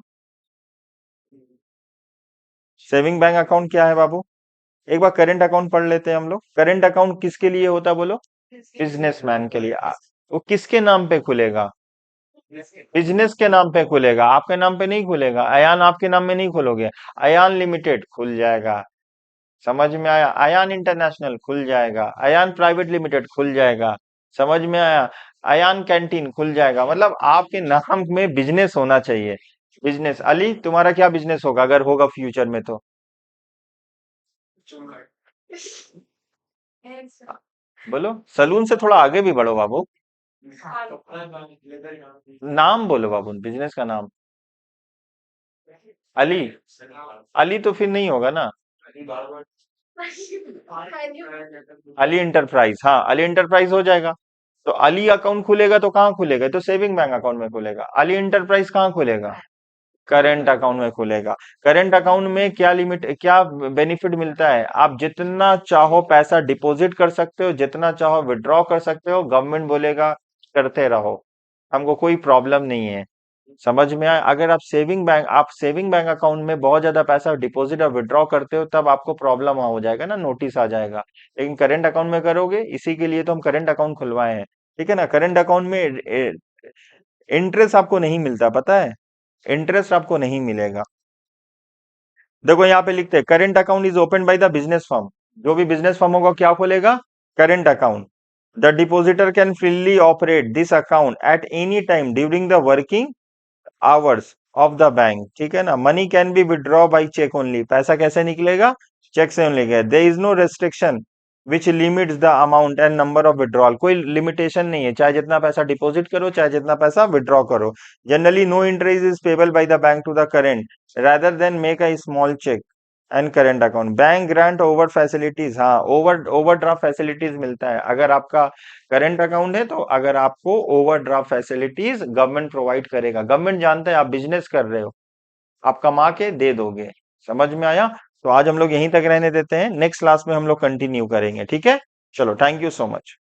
सेविंग बैंक अकाउंट क्या है बाबू। एक बार करेंट अकाउंट पढ़ लेते हैं हम लोग। करेंट अकाउंट किसके लिए होता है बोलो। बिजनेसमैन के लिए। वो किसके नाम पे खुलेगा, बिजनेस के नाम पे खुलेगा, आपके नाम पे नहीं खुलेगा। अयान आपके नाम में नहीं खोलोगे, अयान लिमिटेड खुल जाएगा। समझ में आया। अयान इंटरनेशनल खुल जाएगा, अयान प्राइवेट लिमिटेड खुल जाएगा। समझ में आया। अयान कैंटीन खुल जाएगा। मतलब आपके नाम में बिजनेस होना चाहिए। बिजनेस, अली तुम्हारा क्या बिजनेस होगा अगर होगा फ्यूचर में तो। बोलो, सलून से थोड़ा आगे भी बढ़ो बाबू। नाम बोलो बाबू, बिजनेस का नाम। अली। अली तो फिर नहीं होगा ना। अली इंटरप्राइज, हाँ अली इंटरप्राइज हो जाएगा। तो अली अकाउंट खुलेगा तो कहाँ खुलेगा, तो सेविंग बैंक अकाउंट में खुलेगा। अली इंटरप्राइज कहाँ खुलेगा, करंट अकाउंट में खुलेगा। करंट अकाउंट में क्या लिमिट, क्या बेनिफिट मिलता है, आप जितना चाहो पैसा डिपॉजिट कर सकते हो, जितना चाहो विड्रॉ कर सकते हो, गवर्नमेंट बोलेगा करते रहो, हमको कोई प्रॉब्लम नहीं है। समझ में आया। अगर आप सेविंग बैंक अकाउंट में बहुत ज्यादा पैसा डिपॉजिट और विड्रॉ करते हो तब आपको प्रॉब्लम हो जाएगा ना, नोटिस आ जाएगा। लेकिन करंट अकाउंट में करोगे, इसी के लिए तो हम करंट अकाउंट खुलवाए हैं। ठीक है ना। करंट अकाउंट में इंटरेस्ट आपको नहीं मिलता, पता है, इंटरेस्ट आपको नहीं मिलेगा। देखो यहाँ पे लिखते हैं current account is open by the business firm. जो भी बिजनेस फर्म होगा क्या खोलेगा, current account. The depositor can freely operate this account at any time during the working hours of the bank. ठीक है ना। Money can be withdraw by cheque only. पैसा कैसे निकलेगा, चेक से only. There is no restriction which limits the amount and number of withdrawal. कोई लिमिटेशन नहीं है, चाहे जितना पैसा डिपॉजिट करो चाहे जितना पैसा विड्रॉ करो। Generally no interest is payable by the bank to the current rather than make a small check and current account। Bank grant over facilities, हाँ ओवरड्राफ्ट फैसिलिटीज मिलता है अगर आपका करंट अकाउंट है, तो अगर आपको ओवरड्राफ्ट फैसिलिटीज गवर्नमेंट प्रोवाइड करेगा। गवर्नमेंट जानता है आप बिजनेस कर रहे हो, आप कमा के दे दोगे। समझ में आया। तो आज हम लोग यहीं तक रहने देते हैं, नेक्स्ट क्लास में हम लोग कंटिन्यू करेंगे। ठीक है, चलो, थैंक यू सो मच।